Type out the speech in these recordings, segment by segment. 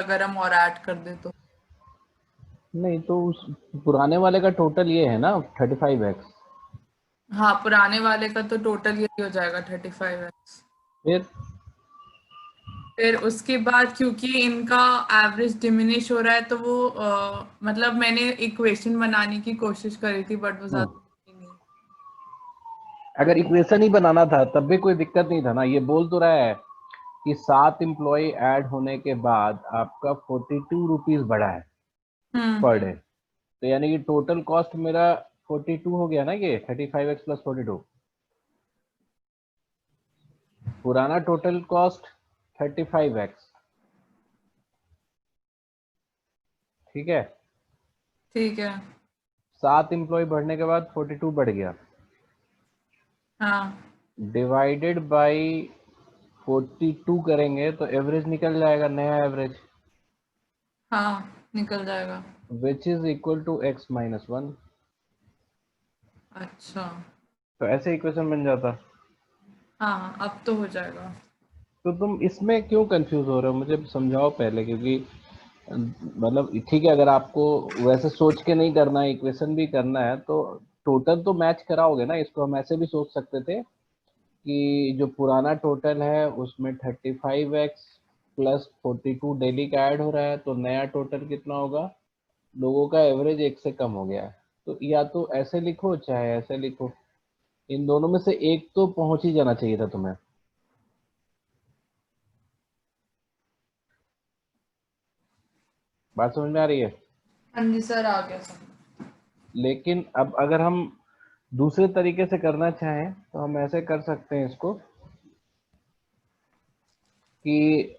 अगर हम और ऐड कर दे तो। नहीं तो उस पुराने वाले का टोटल ये है ना 35x। हाँ, पुराने वाले का तो टोटल यही हो जाएगा 35x। फिर फिर उसके बाद क्योंकि इनका एवरेज डिमिनिश हो रहा है तो वो मतलब मैंने इक्वेशन बनाने की कोशिश करी थी बट वो ज्यादा बनी नहीं। अगर इक्वेशन ही बनाना था तब भी कोई दिक्कत नहीं था ना। ये बोल तो रहा है कि 7 एम्प्लॉय ऐड होने के बाद आपका 42 रुपीज बढ़ा है हम्म। Per day. तो यानी कि टोटल कॉस्ट मेरा 42 हो गया ना, ये 35x प्लस 42। पुराना टोटल कॉस्ट 35x, ठीक है। ठीक है। 7 एम्प्लॉय बढ़ने के बाद 42 बढ़ गया, हाँ। डिवाइडेड बाई 42 करेंगे तो एवरेज निकल जाएगा, नया एवरेज, हाँ, निकल जाएगा। Which is equal to x-1। अच्छा। तो ऐसे इक्वेशन बन जाता। हाँ, अब तो हो जाएगा। तो तुम इसमें क्यों कंफ्यूज हो रहे हो, मुझे समझाओ पहले, क्योंकि मतलब ठीक है, अगर आपको वैसे सोच के नहीं करना है, इक्वेशन भी करना है, तो टोटल तो मैच कराओगे ना। इसको हम ऐसे भी सोच सकते थे कि जो पुराना टोटल है उसमें 35x प्लस 42 डेली का ऐड हो रहा है, तो नया टोटल कितना होगा, लोगों का एवरेज एक से कम हो गया है। तो या तो ऐसे लिखो चाहे ऐसे लिखो, इन दोनों में से एक तो पहुंच ही जाना चाहिए था तुम्हें। बात समझ में आ रही है। हाँ जी सर, आ गया सर। लेकिन अब अगर हम दूसरे तरीके से करना चाहें तो हम ऐसे कर सकते हैं इसको कि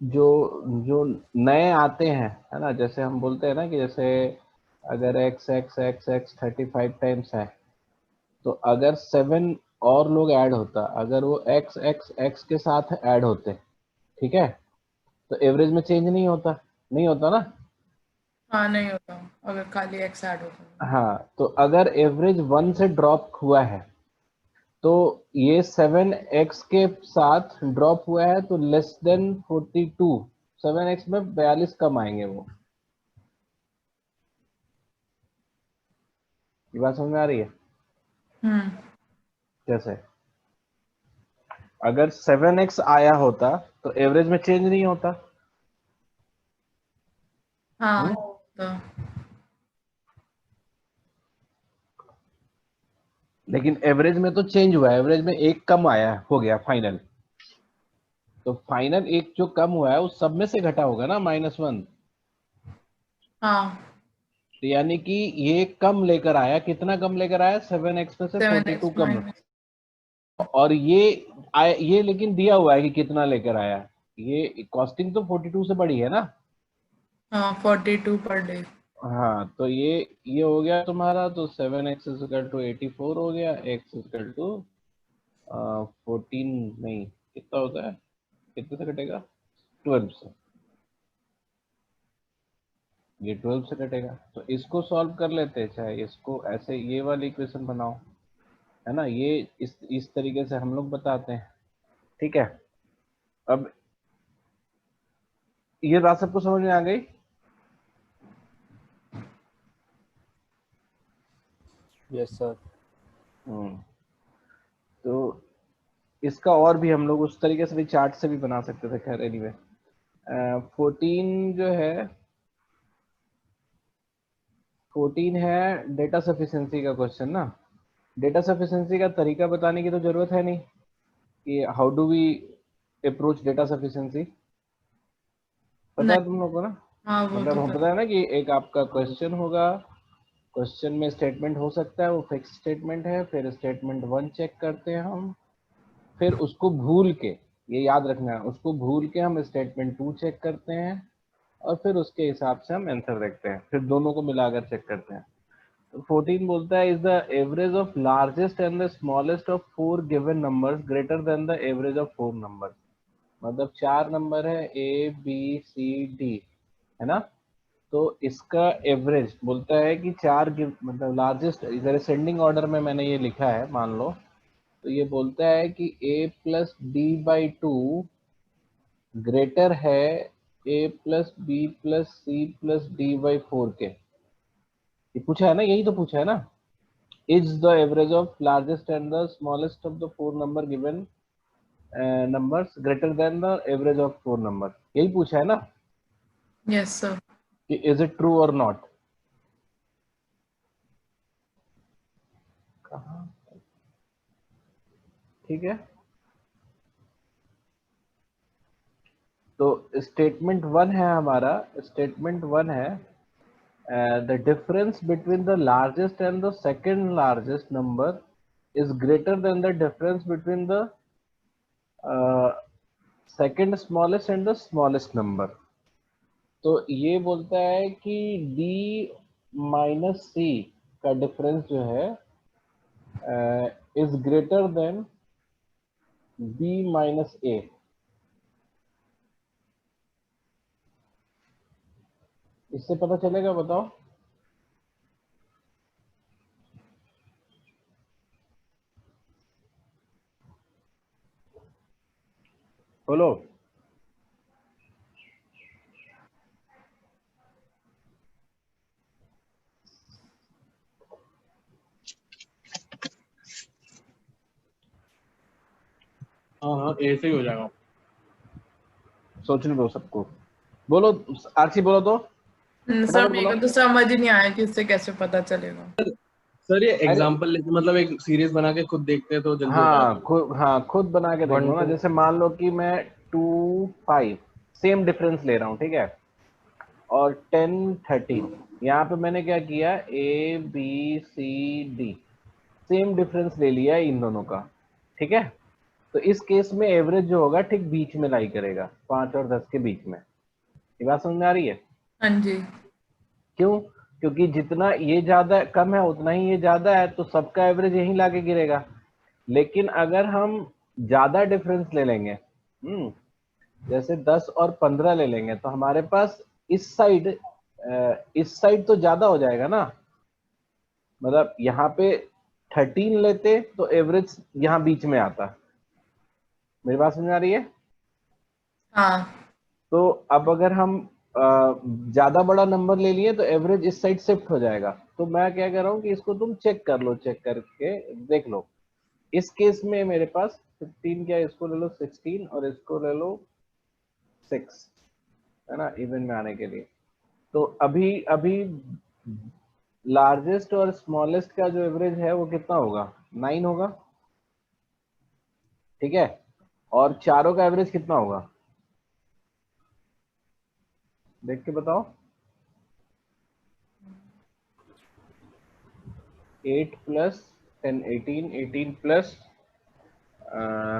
जो जो नए आते हैं, है ना, जैसे हम बोलते हैं ना कि जैसे अगर x x x x 35 times है, तो अगर 7 और लोग ऐड होता, अगर वो एक्स एक्स एक्स के साथ ऐड होते, ठीक है, तो एवरेज में चेंज नहीं होता, नहीं होता ना। हाँ, नहीं होता अगर खाली एक्स ऐड होता। हाँ, तो अगर एवरेज 1 से ड्रॉप हुआ है तो ये 7x के साथ ड्रॉप हुआ है, तो लेस देन 42, 7x में 42 कम आएंगे वो। ये बात समझ में आ रही है। हम्म। जैसे अगर 7x आया होता तो एवरेज में चेंज नहीं होता। हाँ, हम्म। होता। लेकिन एवरेज में तो चेंज हुआ है, एवरेज में एक कम आया हो गया फाइनल। तो फाइनल एक जो कम हुआ है उस सब में से घटा होगा ना -1। हाँ, तो यानी कि ये कम लेकर आया, कितना कम लेकर आया, 7x में से सेवन 42 एक्स कम। माइनस। और ये लेकिन दिया हुआ है कि कितना लेकर आया। ये कॉस्टिंग तो 42 से बड़ी है ना। हाँ, 42 पर डे। हाँ, तो ये हो गया तुम्हारा, तो 7x इक्वल टू 84 हो गया, x इक्वल टू 14, नहीं कितना होता है, कितने से कटेगा, 12 से। ये 12 से कटेगा, तो इसको सॉल्व कर लेते हैं, चाहे इसको ऐसे ये वाली इक्वेशन बनाओ, है ना। ये इस तरीके से हम लोग बताते हैं, ठीक है। अब ये बात सबको समझ में आ गई। Yes sir. हम्म। तो इसका और भी हम लोग उस तरीके से भी, चार्ट से भी बना सकते थे, खैर एनीवे। 14 जो है, 14 है डेटा सफिशिएंसी का क्वेश्चन ना। डेटा सफिशिएंसी का तरीका बताने की तो जरूरत है नहीं कि how do we approach data sufficiency, पता है नहीं। तुम लोग को ना। हाँ, वो मतलब तो हम पता। पता है ना कि एक आपका क्वेश्चन होगा, क्वेश्चन में स्टेटमेंट हो सकता है, वो फिक्स स्टेटमेंट है, फिर स्टेटमेंट 1 चेक करते हैं हम, फिर उसको भूल के, ये याद रखना है, उसको भूल के हम स्टेटमेंट 2 चेक करते हैं, और फिर उसके हिसाब से हम आंसर देखते हैं, फिर दोनों को मिलाकर चेक करते हैं। तो 14 बोलता है, is the average of largest and the smallest of 4 given numbers greater than the average of 4 numbers. मतलब 4 नंबर है, ए बी सी डी, है ना। तो इसका एवरेज बोलता है कि मतलब लार्जेस्ट, इधर असेंडिंग ऑर्डर में मैंने ये लिखा है मान लो। तो ये बोलता है कि a plus D by 2 greater है A plus B plus C plus D by 4 के, ये पूछा है ना, यही तो पूछा है ना। Is the average of largest and the smallest of the 4 number given numbers greater than the average of 4 numbers, यही पूछा है ना यस सर। कि is it true or not। कहाँ, ठीक है। तो स्टेटमेंट 1 है हमारा, स्टेटमेंट 1 है the difference between the largest and the second largest number is greater then the difference between the second smallest and the smallest number. तो ये बोलता है कि d माइनस सी का डिफरेंस जो है is greater than b minus A. इससे पता चलेगा, बताओ। बोलो। हाँ ए से ही हो जाएगा। सोचने दो सबको, बोलो आरसी बोलो तो सर फटाफट मेरे बोलो। को तो समझ ही नहीं आया कि इससे कैसे पता चलेगा। सर ये अरे एग्जांपल लेके मतलब एक सीरीज बना के खुद देखते हैं तो जल्दी हो हाँ जाएगा। हाँ खुद बना के देख लो ना। 1 2 जैसे मान लो कि मैं 2 5 सेम डिफरेंस ले रहा हूँ, ठीक है, और 10 13, यहाँ पे मैंने क्या किया, A B C D same difference ले लिया है इन दोनों का, ठीक है। तो इस केस में एवरेज जो होगा ठीक बीच में लाई करेगा, 5 और 10 के बीच में। ये बात समझ में आ रही है। हाँ जी। क्यों? क्योंकि जितना ये ज्यादा कम है उतना ही ये ज्यादा है, तो सबका एवरेज यहीं लाके गिरेगा। लेकिन अगर हम ज्यादा डिफरेंस ले लेंगे, जैसे 10 और 15 ले लेंगे, तो हमारे पास इस साइड तो ज्यादा हो जाएगा ना। मतलब यहाँ पे 13 लेते तो एवरेज यहाँ बीच में आता। मेरी बात समझ आ रही है। हाँ तो अब अगर हम ज्यादा बड़ा नंबर ले लिए तो एवरेज इस साइड शिफ्ट हो जाएगा। तो मैं क्या कर रहा हूँ कि इसको तुम चेक कर लो, चेक करके देख लो। इस केस में मेरे पास 15 क्या, इसको ले लो 16 और इसको ले लो 6, है ना, इवन में आने के लिए। तो अभी अभी लार्जेस्ट और स्मॉलेस्ट का जो एवरेज है वो कितना होगा, 9 होगा, ठीक है। और चारों का एवरेज कितना होगा, देख के बताओ। 8 प्लस 10 18, 18 प्लस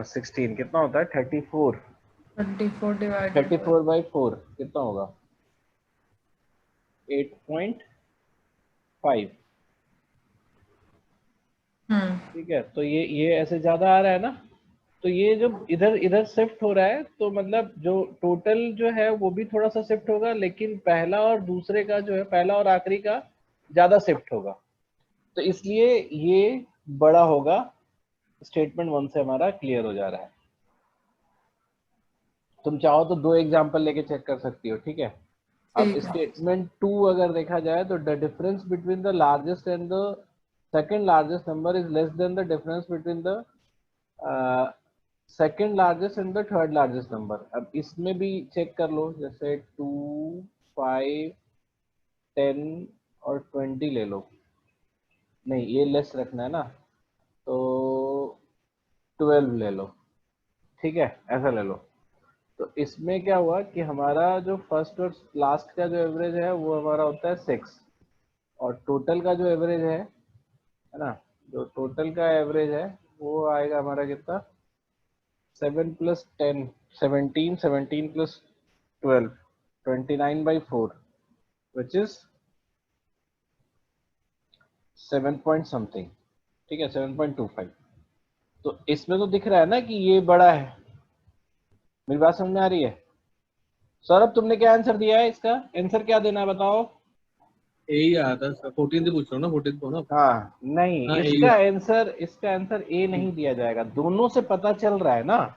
16 कितना होता है, 34। 24 डिवाइडेड 34 बाई 4 कितना होगा, 8.5, ठीक है। तो ये ऐसे ज्यादा आ रहा है ना। तो ये जो इधर इधर शिफ्ट हो रहा है, तो मतलब जो टोटल जो है वो भी थोड़ा सा शिफ्ट होगा, लेकिन पहला और दूसरे का जो है, पहला और आखिरी का ज्यादा शिफ्ट होगा। तो इसलिए ये बड़ा होगा। स्टेटमेंट 1 से हमारा क्लियर हो जा रहा है। तुम चाहो तो 2 एग्जांपल लेके चेक कर सकती हो, ठीक है। अब ठीक है। स्टेटमेंट 2 अगर देखा जाए तो the difference between the largest and the second largest number is less than the difference between the second largest and the third largest number. अब इसमें भी चेक कर लो, जैसे 2 5 10 और 20 ले लो। नहीं, ये लेस रखना है ना, तो 12 ले लो, ठीक है, ऐसा ले लो। तो इसमें क्या हुआ कि हमारा जो फर्स्ट और लास्ट का जो एवरेज है वो हमारा होता है 6, और टोटल का जो एवरेज है ना, जो टोटल का एवरेज है वो आएगा हमारा कितना, 7 plus 10 17, 17 plus 12 29 by 4 which is 7 point something, ठीक है, 7.25। तो इसमें तो दिख रहा है ना कि ये बड़ा है। मेरी बात समझ में आ रही है। सौरभ तुमने क्या आंसर दिया है, इसका आंसर क्या देना है बताओ। यही आया था सर, 14 से पूछ रहा हूँ ना, 14 को ना। हाँ नहीं, हाँ यही इसका आंसर ए नहीं दिया जाएगा, दोनों से पता चल रहा है ना।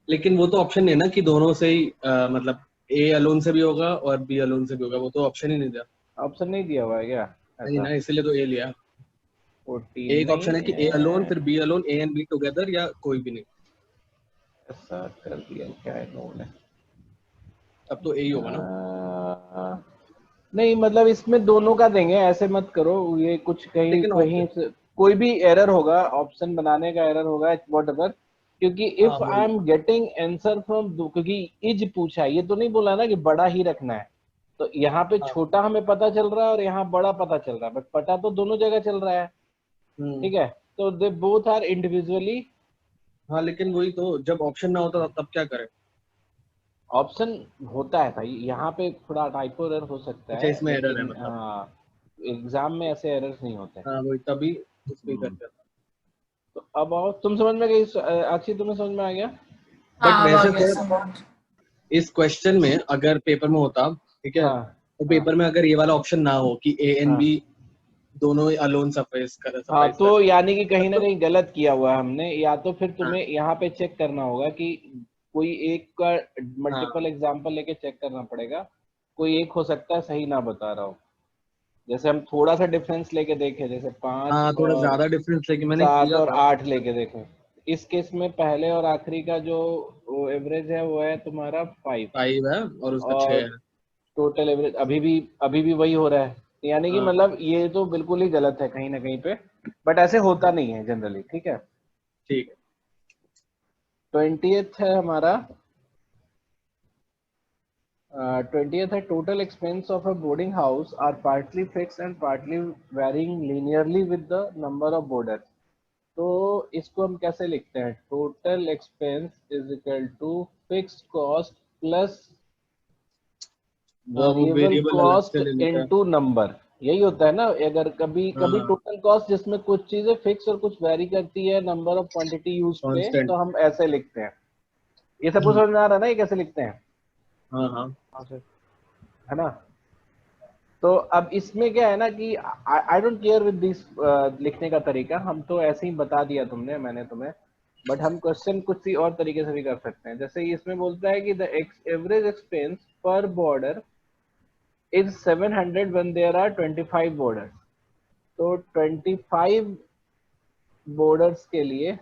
लेकिन वो तो ऑप्शन नहीं है ना कि दोनों से ही मतलब ए अलोन से भी होगा और बी अलोन से भी होगा, वो तो ऑप्शन ही नहीं दिया। ऑप्शन नहीं दिया हुआ है क्या? नहीं ऐसा ना, इसलिए तो ए लिया। 14 एक ऑप्शन है कि ए अलोन, नहीं फिर B alone, A and B together, या कोई भी नहीं। ऐसा कर दिया क्या इन्होंने? अब तो ए ही होगा ना। नहीं मतलब इसमें दोनों का देंगे, ऐसे मत करो, ये कुछ कहीं लेकिन कहीं से कोई भी एरर होगा, ऑप्शन बनाने का एरर होगा, व्हाट एवर, क्योंकि हाँ इफ आई वही। एम गेटिंग आंसर फ्रॉम, क्योंकि इज पूछा है, ये तो नहीं बोला ना कि बड़ा ही रखना है, तो यहाँ पे हाँ। छोटा हमें पता चल रहा है और यहाँ बड़ा पता चल रहा है, बट पता तो दोनों जगह चल रहा है। हम्म। ठीक है, तो दे बोथ आर इंडिविजुअली। हाँ लेकिन वही तो, जब ऑप्शन ना होता तब क्या करें। ऑप्शन होता है भाई, यहाँ पे थोड़ा टाइपो एरर हो सकता अच्छा, है, इसमें एरर है लेकिन मतलब। एग्जाम में ऐसे एरर्स नहीं होते। हाँ वही, तभी उस पे ही हम्म, करते हैं। तो अब आओ, तुम समझ में गई? अच्छी, तुम्हें समझ में आ गया? बट हाँ, अब आ वैसे गया सर, समझ। इस क्वेश्चन में अगर पेपर में होता, ठीक है, हाँ तो हाँ पेपर में अगर ये वाला ऑप्शन ना हो कि ए एंड बी हाँ दोनों अलोन हाँ, सफाइस तो करते हैं, यानी कि कहीं तब ना तो। कहीं गलत किया हुआ है हमने, या तो फिर हाँ तुम्हें यहाँ पे चेक करना होगा कि कोई एक का हाँ मल्टीपल एग्जाम्पल लेके चेक करना पड़ेगा, कोई एक हो सकता है सही ना बता रहा हो। जैसे हम थोड़ा सा डिफरेंस लेके देखे, जैसे 5 हाँ, थोड़ा और ज्यादा डिफरेंस लेके मैंने 7 किया और था। 8 लेके देखे। इस केस में पहले और आखिरी का जो एवरेज है वो है तुम्हारा 5, 5 है और उसका 6 और है। टोटल एवरेज अभी भी वही हो रहा है, यानी कि हाँ मतलब ये तो बिल्कुल ही गलत है कहीं ना कहीं पे, बट ऐसे होता नहीं है जनरली। ठीक है, ठीक है। 20th है हमारा, 20th है, total expense of a boarding house are partly fix and partly varying linearly with the number of boarders. तो इसको हम कैसे लिखते हैं? Total expense is equal to fixed cost plus हाँ वो वेरिएबल वेरिएबल अलग से कॉस्ट ले लेता है। इनटू नंबर, यही होता है ना। अगर कभी कभी हाँ टोटल कॉस्ट जिसमें कुछ चीजें फिक्स और कुछ वेरी करती है नंबर ऑफ क्वांटिटी यूज पे, कांस्टेंट। तो हम ऐसे लिखते हैं। ये सब कुछ समझ में आ रहा है ना, ये कैसे लिखते हैं? हाँ हाँ। है ना? तो अब इसमें क्या है ना कि I don't care with this लिखने का तरीका, हम तो ऐसे ही बता दिया तुमने, मैंने तुम्हें, बट हम क्वेश्चन कुछ सी और तरीके से भी कर सकते हैं। जैसे इसमें बोलता है कि द एवरेज एक्सपेंस पर border is 700 when there are 25 borders। तो 25 बॉर्डर्स के लिए,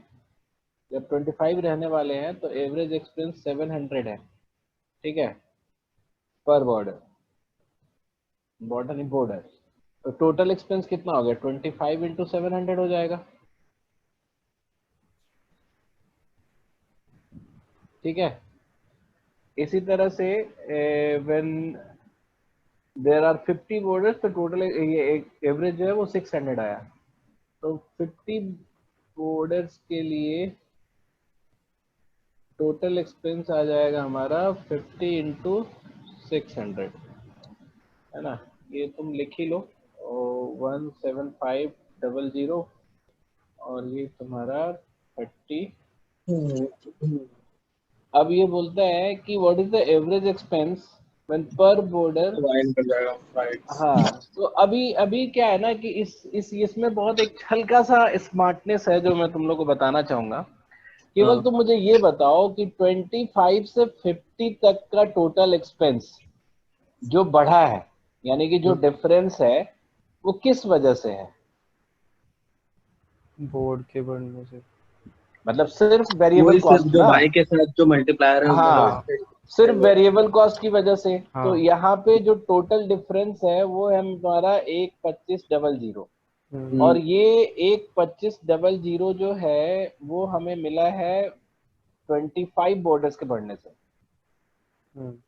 जब 25 रहने वाले हैं, तो एवरेज एक्सपेंस 700 है। ठीक है, पर बॉर्डर, बॉर्डर नहीं बॉर्डर, तो टोटल एक्सपेंस कितना हो गया? 25 इंटू 700 हो जाएगा। ठीक है, इसी तरह से व्हेन देयर आर 50 बॉर्डर्स, तो टोटल ये एवरेज जो है वो 600 आया। तो 50 बॉर्डर्स के लिए टोटल एक्सपेंस आ जाएगा हमारा 50 इंटू 600, है ना? ये तुम लिख ही लो, 17500, और ये तुम्हारा 30। अब ये बोलता है कि what is the average expense when पर बॉर्डर। वाइन कर जाएगा, राइट। हाँ, तो अभी अभी क्या है ना कि इस इसमें बहुत एक हल्का सा स्मार्टनेस है जो मैं तुम लोग को बताना चाहूंगा। केवल हाँ तुम मुझे ये बताओ कि 25 से 50 तक का टोटल एक्सपेंस जो बढ़ा है, यानी कि जो डिफरेंस है, वो किस वजह से है? बोर्ड के बढ़ने से। मतलब सिर्फ वेरिएबल वही सिर्फ कॉस्ट जो ना? वाई के साथ जो मल्टीप्लायर है, मतलब हाँ, इससे सिर्फ वो। वेरिएबल कॉस्ट की वजह से। तो हाँ। यहाँ पे जो टोटल डिफरेंस है वो है हमारा 12500, और ये 12500 जो है वो हमें मिला है 25 बॉर्डर्स के बढ़ने से।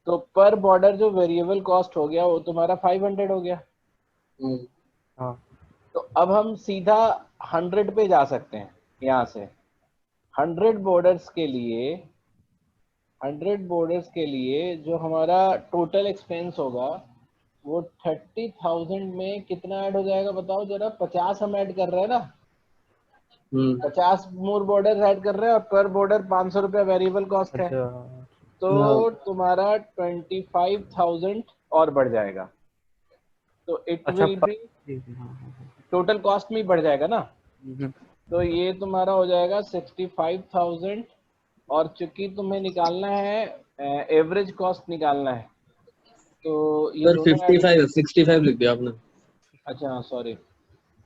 तो पर बॉर्डर जो वेरिएबल कॉस्ट हो गया वो तुम्हारा 500 हो गया। हाँ। तो अब हम सीधा 100 पे जा सकते हैं यहाँ से। 100 बॉर्डर्स के लिए, 100 बॉर्डर्स के लिए जो हमारा टोटल एक्सपेंस होगा वो 30,000 में कितना ऐड हो जाएगा बताओ जरा? 50 हम ऐड कर रहे हैं ना, 50 मोर बॉर्डर ऐड कर रहे हैं, और पर बॉर्डर 500 रुपया वेरिएबल कॉस्ट है। अच्छा। तो तुम्हारा 25,000 और बढ़ जाएगा, तो इट अच्छा विल बी टोटल कॉस्ट में ही बढ़ जाएगा ना। तो ये तुम्हारा हो जाएगा 65,000, और चूंकि तुम्हें निकालना है एवरेज कॉस्ट निकालना है, तो ये सर दोनों 55 65 लिख दिया आपने। अच्छा सॉरी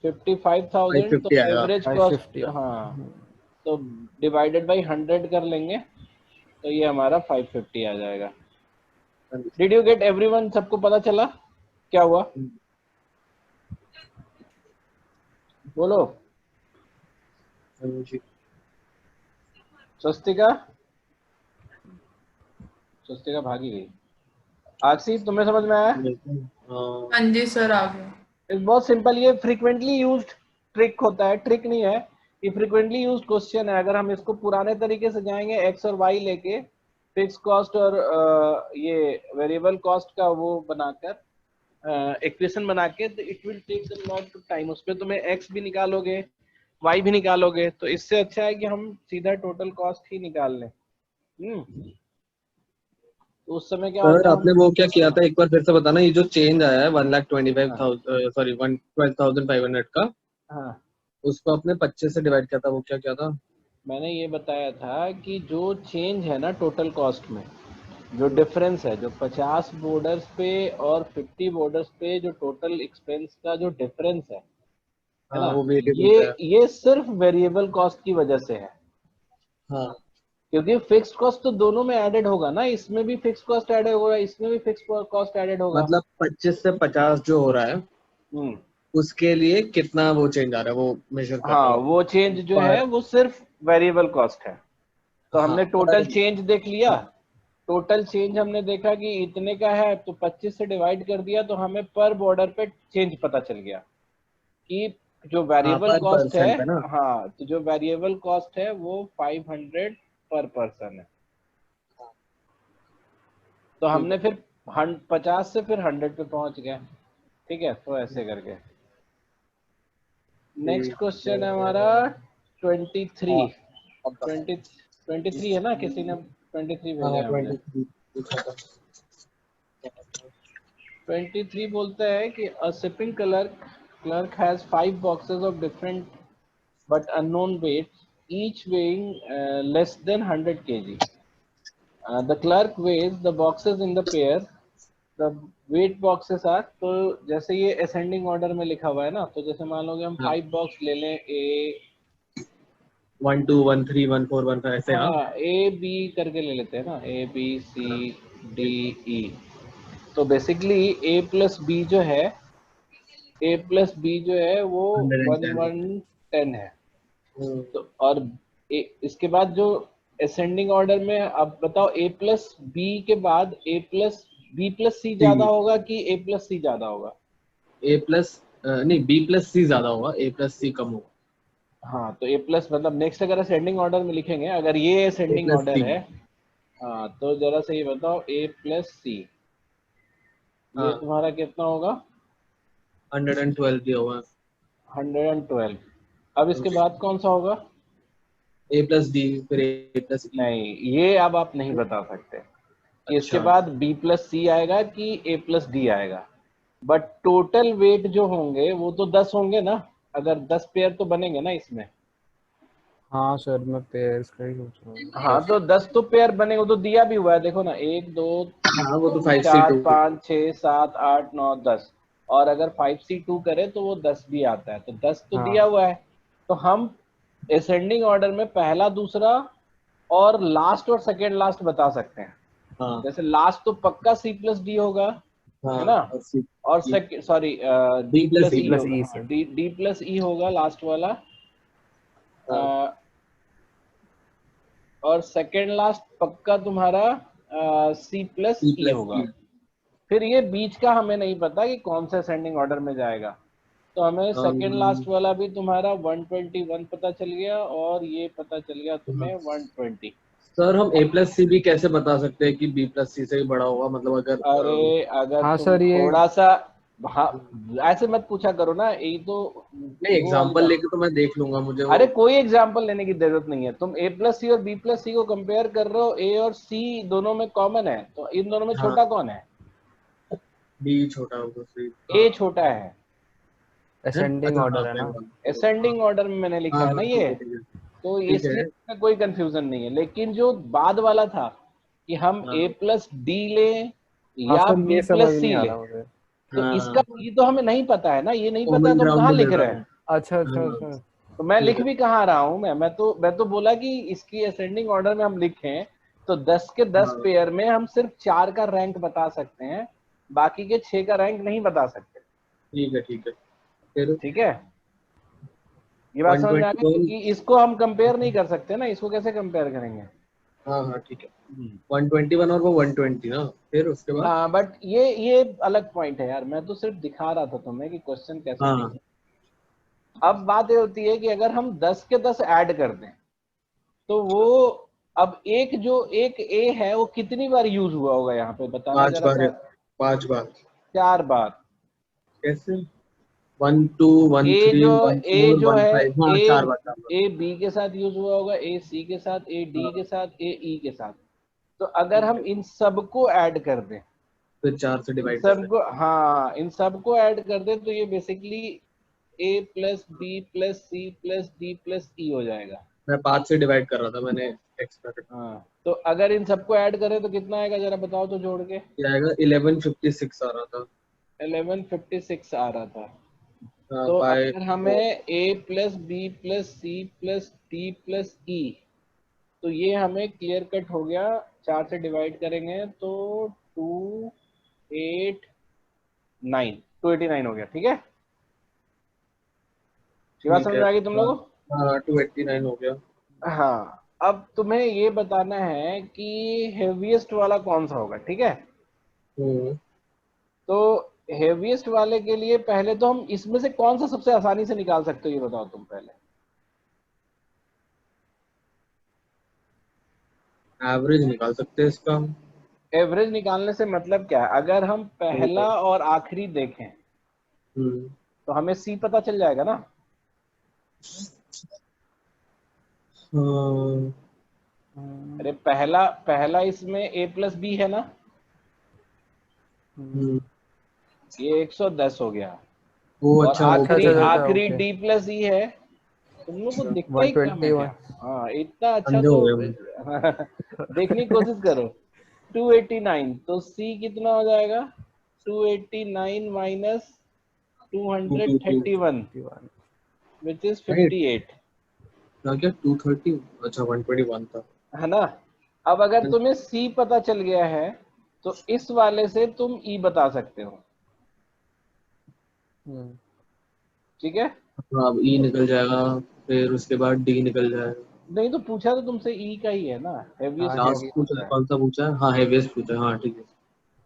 55,000, तो 550 आएगा। एवरेज कॉस्ट 550 हाँ, तो डिवाइडेड बाई 100 कर लेंगे, तो ये हमारा 550 आ जाएगा। Did you get everyone? सबको पता चला क्या हुआ? बोलो। स्वस्तिका, स्वस्तिका भागी गई। आरसी तुम्हें समझ में आया? हाँ हाँ जी सर, आ गया। इट्स बहुत सिंपल, ये फ्रीक्वेंटली यूज्ड ट्रिक होता है, ट्रिक नहीं है, ये फ्रीक्वेंटली यूज्ड क्वेश्चन है। अगर हम इसको पुराने तरीके से जाएंगे, एक्स और वाई लेके फिक्स कॉस्ट और ये वेरिएबल कॉस्ट का वो बनाकर इक्वेशन बना के, तो it will take some lot of time. उसमें तुम्हें एक्स भी निकालोगे, वाई भी निकालोगे, तो इससे अच्छा है कि हम सीधा टोटल कॉस्ट ही निकाल लें। तो उस समय क्या सर होता है, आपने वो क्या किया था एक बार फिर से बताना, ये जो चेंज आया है 1,25,000 सॉरी 112,500 का, हाँ उसको आपने 25 से डिवाइड किया था, वो क्या किया था? मैंने ये बताया था कि जो चेंज है ना टोटल कॉस्ट में, जो डिफरेंस है, जो 50 बॉर्डर्स पे और 50 बॉर्डर्स पे जो टोटल एक्सपेंस का जो डिफरेंस है हाँ ना, वो वेरिएबल ये पे है। ये सिर्फ वेरिएबल कॉस्ट की वजह से है, हाँ क्योंकि फिक्स्ड कॉस्ट तो दोनों में एडेड होगा ना, इसमें भी फिक्स्ड कॉस्ट एडेड होगा, इसमें भी फिक्स्ड कॉस्ट एडेड होगा। मतलब 25 से 50 जो हो रहा है हम्म उसके लिए कितना वो चेंज आ रहा है वो मेजर कर रहे हाँ, हो वो चेंज जो है पर। वो सिर्फ वेरिएबल कॉस्ट है। तो हाँ हमने पर। टोटल चेंज देख लिया, हाँ टोटल चेंज हमने देखा कि इतने का है, तो 25 से डिवाइड कर दिया, तो हमें पर बॉर्डर पे चेंज पता चल गया कि जो हाँ वेरिएबल पर कॉस्ट है, परसेंट है ना। हाँ, तो जो वेरिएबल कॉस्ट है वो 500 पर पर्सन है। तो ठीक हमने है। फिर 50 से फिर 100 पे पहुंच गए। ठीक है, तो ऐसे करके नेक्स्ट ठीक क्वेश्चन है है। हमारा 23। हाँ अब बस। 23 है ना, किसी ने 23 भेजा हाँ है मुझे। 23 पूछा था। 23 बोलता है कि a shipping clerk has 5 boxes of different but unknown weights, each weighing less than 100 kg. The clerk weighs the boxes in the pair. The weight boxes are, तो जैसे ये ascending order में लिखा हुआ है ना, तो जैसे मान लो कि हम हाँ 5 बॉक्स ले लें, ए 1 2 1 3 1 4 1 5 ऐसे। हाँ हाँ ए बी करके ले लेते हैं ना, ए बी सी डी ई। तो बेसिकली ए प्लस बी जो है, ए प्लस बी जो है वो 110। 110 है। तो और इसके बाद जो असेंडिंग ऑर्डर में, अब बताओ ए प्लस बी के बाद ए प्लस बी प्लस सी ज्यादा सी होगा कि ए प्लस सी ज्यादा होगा? ए प्लस नहीं बी प्लस सी ज्यादा होगा, ए प्लस सी कम होगा। हाँ, तो ए प्लस मतलब नेक्स्ट अगर असेंडिंग ऑर्डर में लिखेंगे, अगर ये ए असेंडिंग प्लस ऑर्डर सी। है, हाँ, तो जरा से ये बताओ ए प्लस सी, ये हाँ तुम्हारा कितना होगा? 112 दिया हुआ 112। अब इसके बाद कौन सा होगा? है। ए प्लस डी फिर ए प्लस ई। नहीं, ये अब आप नहीं बता सकते कि इसके अच्छा बाद बी प्लस सी आएगा कि ए प्लस डी आएगा, बट टोटल वेट जो होंगे वो तो 10 होंगे ना, अगर 10 पेयर तो बनेंगे ना इसमें। हाँ सर, मैं पेयर्स का ही सोच रहा हूँ, हाँ, 10। तो 10 तो पेयर बनेंगे, वो तो दिया भी हुआ है, देखो ना, 1 2 हाँ वो तो 4 5C2। 5 6 7 8 9 10, और अगर 5C2 करे तो वो 10 भी आता है, तो 10 तो दिया हाँ हुआ है। तो हम असेंडिंग ऑर्डर में पहला, दूसरा और लास्ट और सेकेंड लास्ट बता सकते हैं। हाँ जैसे लास्ट तो पक्का सी प्लस डी होगा, हाँ है ना, और सी और sorry D B plus plus D E. E plus होगा, ई हाँ, सर। डी प्लस ई होगा लास्ट वाला। हाँ और सेकेंड लास्ट पक्का तुम्हारा सी प्लस सी ई प्लस होगा। ई। फिर ये बीच का हमें नहीं पता कि कौन सा असेंडिंग ऑर्डर में जाएगा, तो हमें सेकेंड लास्ट वाला भी तुम्हारा 121 पता चल गया, और ये पता चल गया तुम्हें 120। सर हम ए प्लस सी भी कैसे बता सकते हैं कि बी प्लस सी से भी बड़ा होगा, मतलब अगर अरे अगर हाँ तुम सर, ये थोड़ा सा, हाँ, ऐसे मत पूछा करो ना, यही तो नहीं वो वाली एग्जांपल बात। लेके तो मैं देख लूंगा, मुझे वो। अरे कोई एग्जाम्पल लेने की जरूरत नहीं है, तुम ए प्लस सी और बी प्लस सी को कंपेयर कर रहे हो, ए और सी दोनों में कॉमन है, तो इन दोनों में हाँ छोटा कौन है? बी छोटा होगा सी। हाँ ए छोटा है। है? असेंडिंग अच्छा हाँ ऑर्डर है सही ना। बात। हाँ असेंडिंग ऑर्डर में मैंने लिखा हाँ है ना हाँ ये, ठीक है ठीक है। तो ठीक इसलिए है। इसमें कोई कंफ्यूजन नहीं है। लेकिन जो बाद वाला था कि हम हाँ। A प्लस डी लें हाँ या सर, B ये समझ प्लस नहीं सी आ लें। रहा मुझे। तो हाँ, इसका ये तो हमें नहीं पता है ना, ये नहीं पता है कॉमन तो हम ग्राउंड कहाँ ले लिख रहा रहे हैं? अच्छा अच्छा हूँ। अच्छा। तो मैं ठीक लिख है। भी कहाँ रहा हूँ? मैं तो बोला कि इसकी असेंडिंग ऑर्डर में हम लिखें तो 10 के 10 हाँ। पेयर में हम सिर्फ 4 का रैंक बता सकते हैं, बाकी के 6 का रैंक नहीं बता सकते। ठीक है, ठीक है। फिर ठीक है, ये बात समझ में आ गई? 121। क्योंकि इसको हम कंपेयर नहीं कर सकते ना, इसको कैसे कंपेयर करेंगे? हाँ हाँ, ठीक है। 121 और वो 120 ना, फिर उसके बाद। हाँ, बट ये अलग पॉइंट है यार, मैं तो सिर्फ दिखा रहा था तुम्हें कि क्वेश्चन कैसे हाँ। लिखें। अब बात ये होती है कि अगर हम 10 के 10 ऐड कर दें तो वो, अब एक ए है वो कितनी बार यूज हुआ होगा यहाँ पे, बताना 5 जरा बार। सा। 5 बार। 4 बार। कैसे? 1 2 1 ए 3 जो 1 ए 4 जो 1 है, 5, हाँ, ए 4 बार, 4 बार। ए बी के साथ यूज हुआ होगा, ए सी के साथ, ए डी हाँ, के साथ, ए ई के साथ। तो अगर ठीक हम है। इन सबको ऐड कर दें, फिर 4 से इन डिवाइड कर दे। सबको, हाँ, इन सबको ऐड कर दें तो ये basically A plus B plus C plus D plus E हो जाएगा। मैं 5 से डिवाइड कर रहा था, मैंने एक्स्ट्रा कर हाँ, तो अगर इन सबको ऐड करें तो कितना आएगा जरा बताओ तो जोड़ के। दिया। आएगा 1156 आ रहा था। 1156 आ रहा था। तो बाय अगर हमें a plus B plus C plus D plus E, तो ये हमें क्लियर कट हो गया, 4 से डिवाइड करेंगे तो 289 हो गया। ठीक है, ये बात ठीक समझ है। में आ गई तुम लोगों हाँ, 289 हो गया। को? हाँ, अब तुम्हें ये बताना है कि हेवीएस्ट वाला कौन सा होगा। ठीक है, हम्म। तो हेवीएस्ट वाले के लिए पहले तो हम इसमें से कौन सा सबसे आसानी से निकाल सकते हो, ये बताओ तुम पहले। एवरेज निकाल सकते हैं इसका हम। एवरेज निकालने से मतलब क्या है? अगर हम पहला और आखिरी देखें हम्म। तो हमें सी पता चल जाएगा ना। हाँ। अरे पहला पहला इसमें ए प्लस बी है ना, हम्म। ये 110 हो गया। वो और अच्छा, अच्छा आखिरी अच्छा अच्छा अच्छा, आखिरी ओके। डी प्लस ई है। तुम लोग को दिखता ही कम है 121। क्या? हाँ, इतना अच्छा अंधे तो हो गए हम। देखने की कोशिश करो। 289, तो सी कितना हो जाएगा? 289 माइनस 222। 231 which is right. 58, क्या 230? अच्छा, 121 था। है ना। अब अगर तुम्हें सी पता चल गया है तो इस वाले से तुम ई बता सकते हो। ठीक है, हाँ, अब ई निकल जाएगा। फिर उसके बाद डी निकल जाएगा। नहीं तो पूछा तो तुमसे ई का ही है ना, हाँ, हेवीएस्ट लास्ट कौन हेवी। पूछा सा है। कौन सा पूछा है? हाँ, हेवीएस्ट पूछा है। हाँ, ठीक है।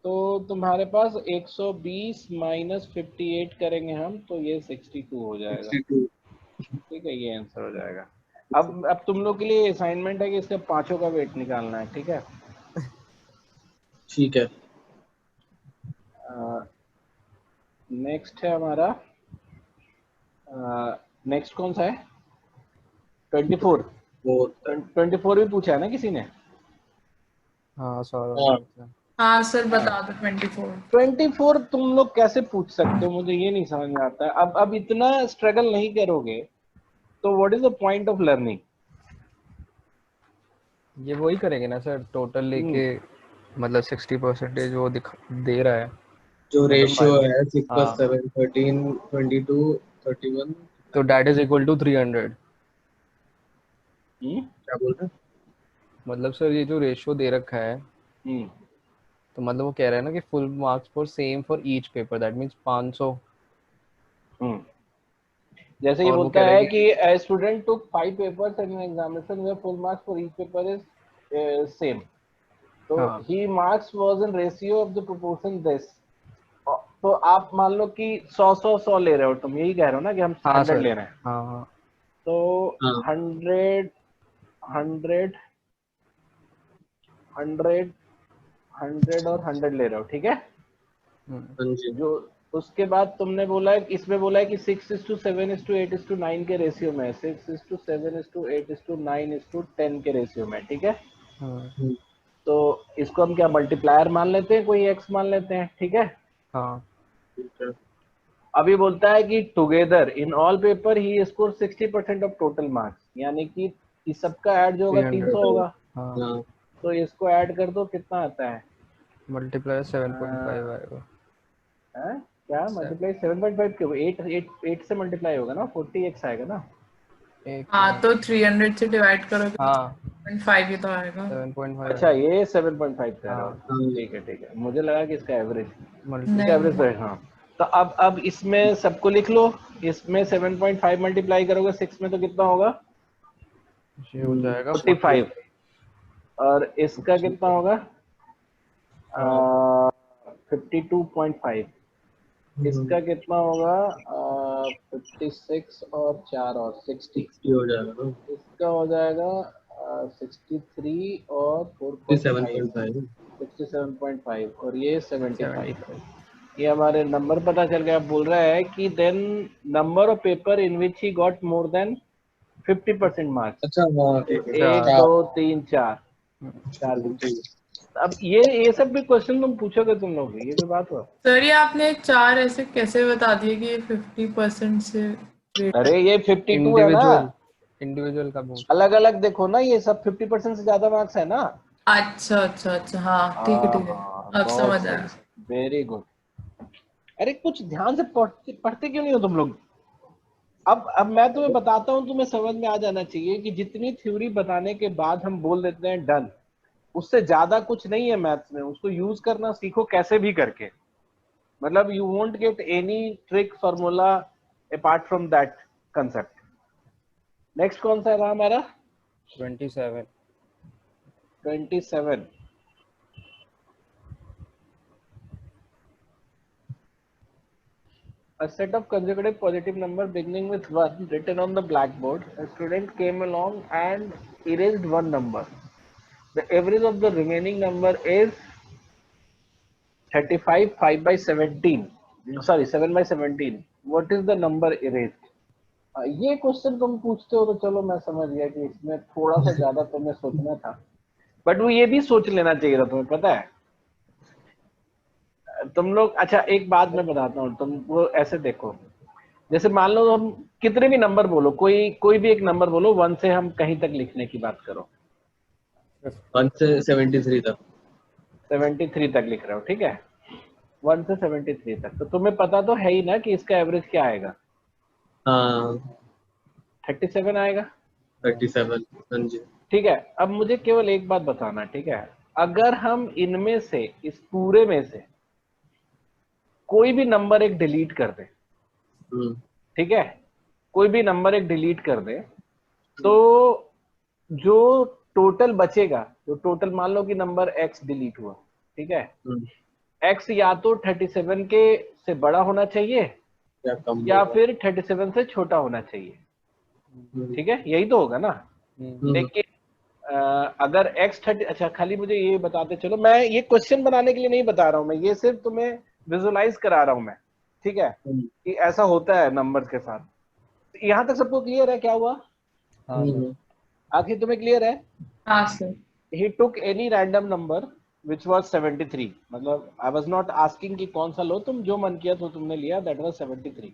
तो तुम्हारे पास 120 माइनस 58 करेंगे हम तो ये 62 हो जाएगा। 62। ठीक है, ये आंसर हो जाएगा। अब तुम लोग के लिए असाइनमेंट है कि इसका पांचों का वेट निकालना है। ठीक है, ठीक है। नेक्स्ट है हमारा, नेक्स्ट कौन सा है? 24। वो होता है। 24 भी पूछा है ना किसी ने? हाँ सर। हाँ। हाँ सर, बता दो 24। 24 तुम लोग कैसे पूछ सकते हो, मुझे ये नहीं समझ में आता है। अब इतना स्ट्रगल नहीं करोगे तो what is the point of learning? ये वही करेंगे ना सर, टोटल लेके, मतलब 60% वो दे रहा है, जो मतलब रेशियो 5। है 6 + हाँ, 7 13 22 31। तो डैट इज इक्वल टू 300। क्या बोल रहे हैं? मतलब सर ये जो रेशियो दे रखा है, हम्म तो मतलब वो कह रहा है ना कि full marks for same for each paper, that means 500। हम्म जैसे ये और वो बोलता कह रहा है है कि कि student took 5 papers in examination where full marks for each paper is same, तो हाँ ही marks was in ratio of the proportion this. तो आप मान लो कि 100 ले रहे हो, तुम यही कह रहे हो ना कि हम हाँ 100 सर। ले रहे हैं। हाँ हाँ तो हाँ 100 100 100 100 और 100 ले रहे हो। ठीक है, हाँ जी। जो उसके बाद तुमने बोला है, इसमें बोला है कि 6:7:8:9 के रेशियो में, 6:7:8:9:10 के रेशियो में। ठीक है, हाँ तो इसको हम क्या मल्टीप्लायर मान लेते हैं, कोई एक्स मान लेते हैं। ठीक है, हाँ ठीक है। अभी बोलता है कि together in all paper he score 60% of total marks, यानी कि इस सबका ऐड जो होगा 300। 300 होगा। हाँ हाँ। तो इसको ऐड कर दो, कितना आता है? मल्टीप्लाई 7.5 आएगा। हैं? क्या मल्टीप्लाई 7.5 क्यों? 8 से मल्टीप्लाई होगा ना, 40x आएगा ना। एक हाँ तो 300 से डिवाइड करोगे तो हाँ 7.5 ही तो आएगा। 7.5 अच्छा ये 7.5 कह रहे हो, हाँ ठीक है, मुझे लगा कि इसका एवरेज, मल्टीप्लाई इसका नहीं एवरेज तो है, हाँ। तो अब इसमें सबको लिख लो, इसमें 7.5 मल्टीप्लाई करोगे 6 में तो कितना होगा? ये हो जाएगा 45। और इसका कितना होगा? 52.5। इसका कितना होगा? 56 और 4 और 60 हो जाएगा ना, इसका हो जाएगा 63 और 4.5 57.5। 67.5 और ये 75। 75। ये हमारे नंबर पता चल गया। बोल रहा है कि then number of paper in which he got more than 50% marks. अच्छा हाँ ठीक है। 1 चार। 2 3 4 4 ठीक है। अब ये सब भी क्वेश्चन तुम पूछोगे तुम लोग, ये भी बात हुआ। सर ये आपने 4 ऐसे कैसे बता दिए कि ये 50% से greater? अरे ये 52 है ना, इंडिविजुअल का पूछ। अलग अलग देखो ना, ये सब 50% से ज्यादा मार्क्स है ना। अच्छा अच्छा अच्छा, हाँ ठीक है, हाँ अब बहुत समझ सही, आया। Very good. अरे कुछ ध्यान से पढ़ते क्यों नहीं हो तुम लोग? अब मैं तुम्हें बताता हूँ, तुम्हें समझ में आ जाना चाहिए कि जितनी थ्योरी बताने के बाद हम बोल देते हैं डन, उससे ज्यादा कुछ नहीं है मैथ्स में। उसको यूज करना सीखो कैसे भी करके, मतलब you won't get any trick formula apart from that concept. Next कौन सा रहा हमारा? 27। 27। A set of consecutive positive number beginning with 1 written on the blackboard. A student came along and erased one number. The average of the remaining number is 35 5 by 17. Sorry, 7 by 17. What is the number erased? ये question तुम पूछते हो तो चलो मैं समझ गया कि इसमें थोड़ा सा ज्यादा तुम्हें सोचना था, बट वो ये भी सोच लेना चाहिए था तुम्हें, पता है तुम लोग। अच्छा एक बात मैं बताता हूँ, तुम वो ऐसे देखो, जैसे मान लो हम कितने भी नंबर बोलो, कोई भी एक नंबर बोलो, 1 से हम कहीं तक लिखने की बात करो। 1 से 73 तक। 73 तक लिख रहे हो, ठीक है, 1 से 73 तक, तो तुम्हें पता तो है ही ना कि इसका एवरेज क्या आएगा? हाँ 37 आएगा। 37। हाँ जी। ठीक है, अब मुझे केवल एक बात बताना, ठीक है, अगर हम इनमें से, इस पूरे में से कोई भी नंबर एक डिलीट कर दे, ठीक है, कोई भी नंबर एक डिलीट कर दे, तो जो टोटल बचेगा, जो टोटल, मान लो कि नंबर x डिलीट हुआ, ठीक है, x या तो 37 के से बड़ा होना चाहिए क्या कम या होगा? फिर 37 से छोटा होना चाहिए, ठीक है, यही तो होगा ना। लेकिन अगर x 30, अच्छा खाली मुझे ये बताते चलो, मैं ये क्वेश्चन बनाने के लिए नहीं बता रहा हूं, मैं ये सिर्फ तुम्हें विजुअलाइज करा रहा हूं मैं, ठीक है, कि ऐसा होता है नंबर्स के साथ। यहाँ तक सबको क्लियर है क्या हुआ? आखिर तुम्हें क्लियर है? हाँ sir. He took any random number which was 73, मतलब I was not asking कि कौन सा लो, तुम जो मन किया तो तुमने लिया, that was 73।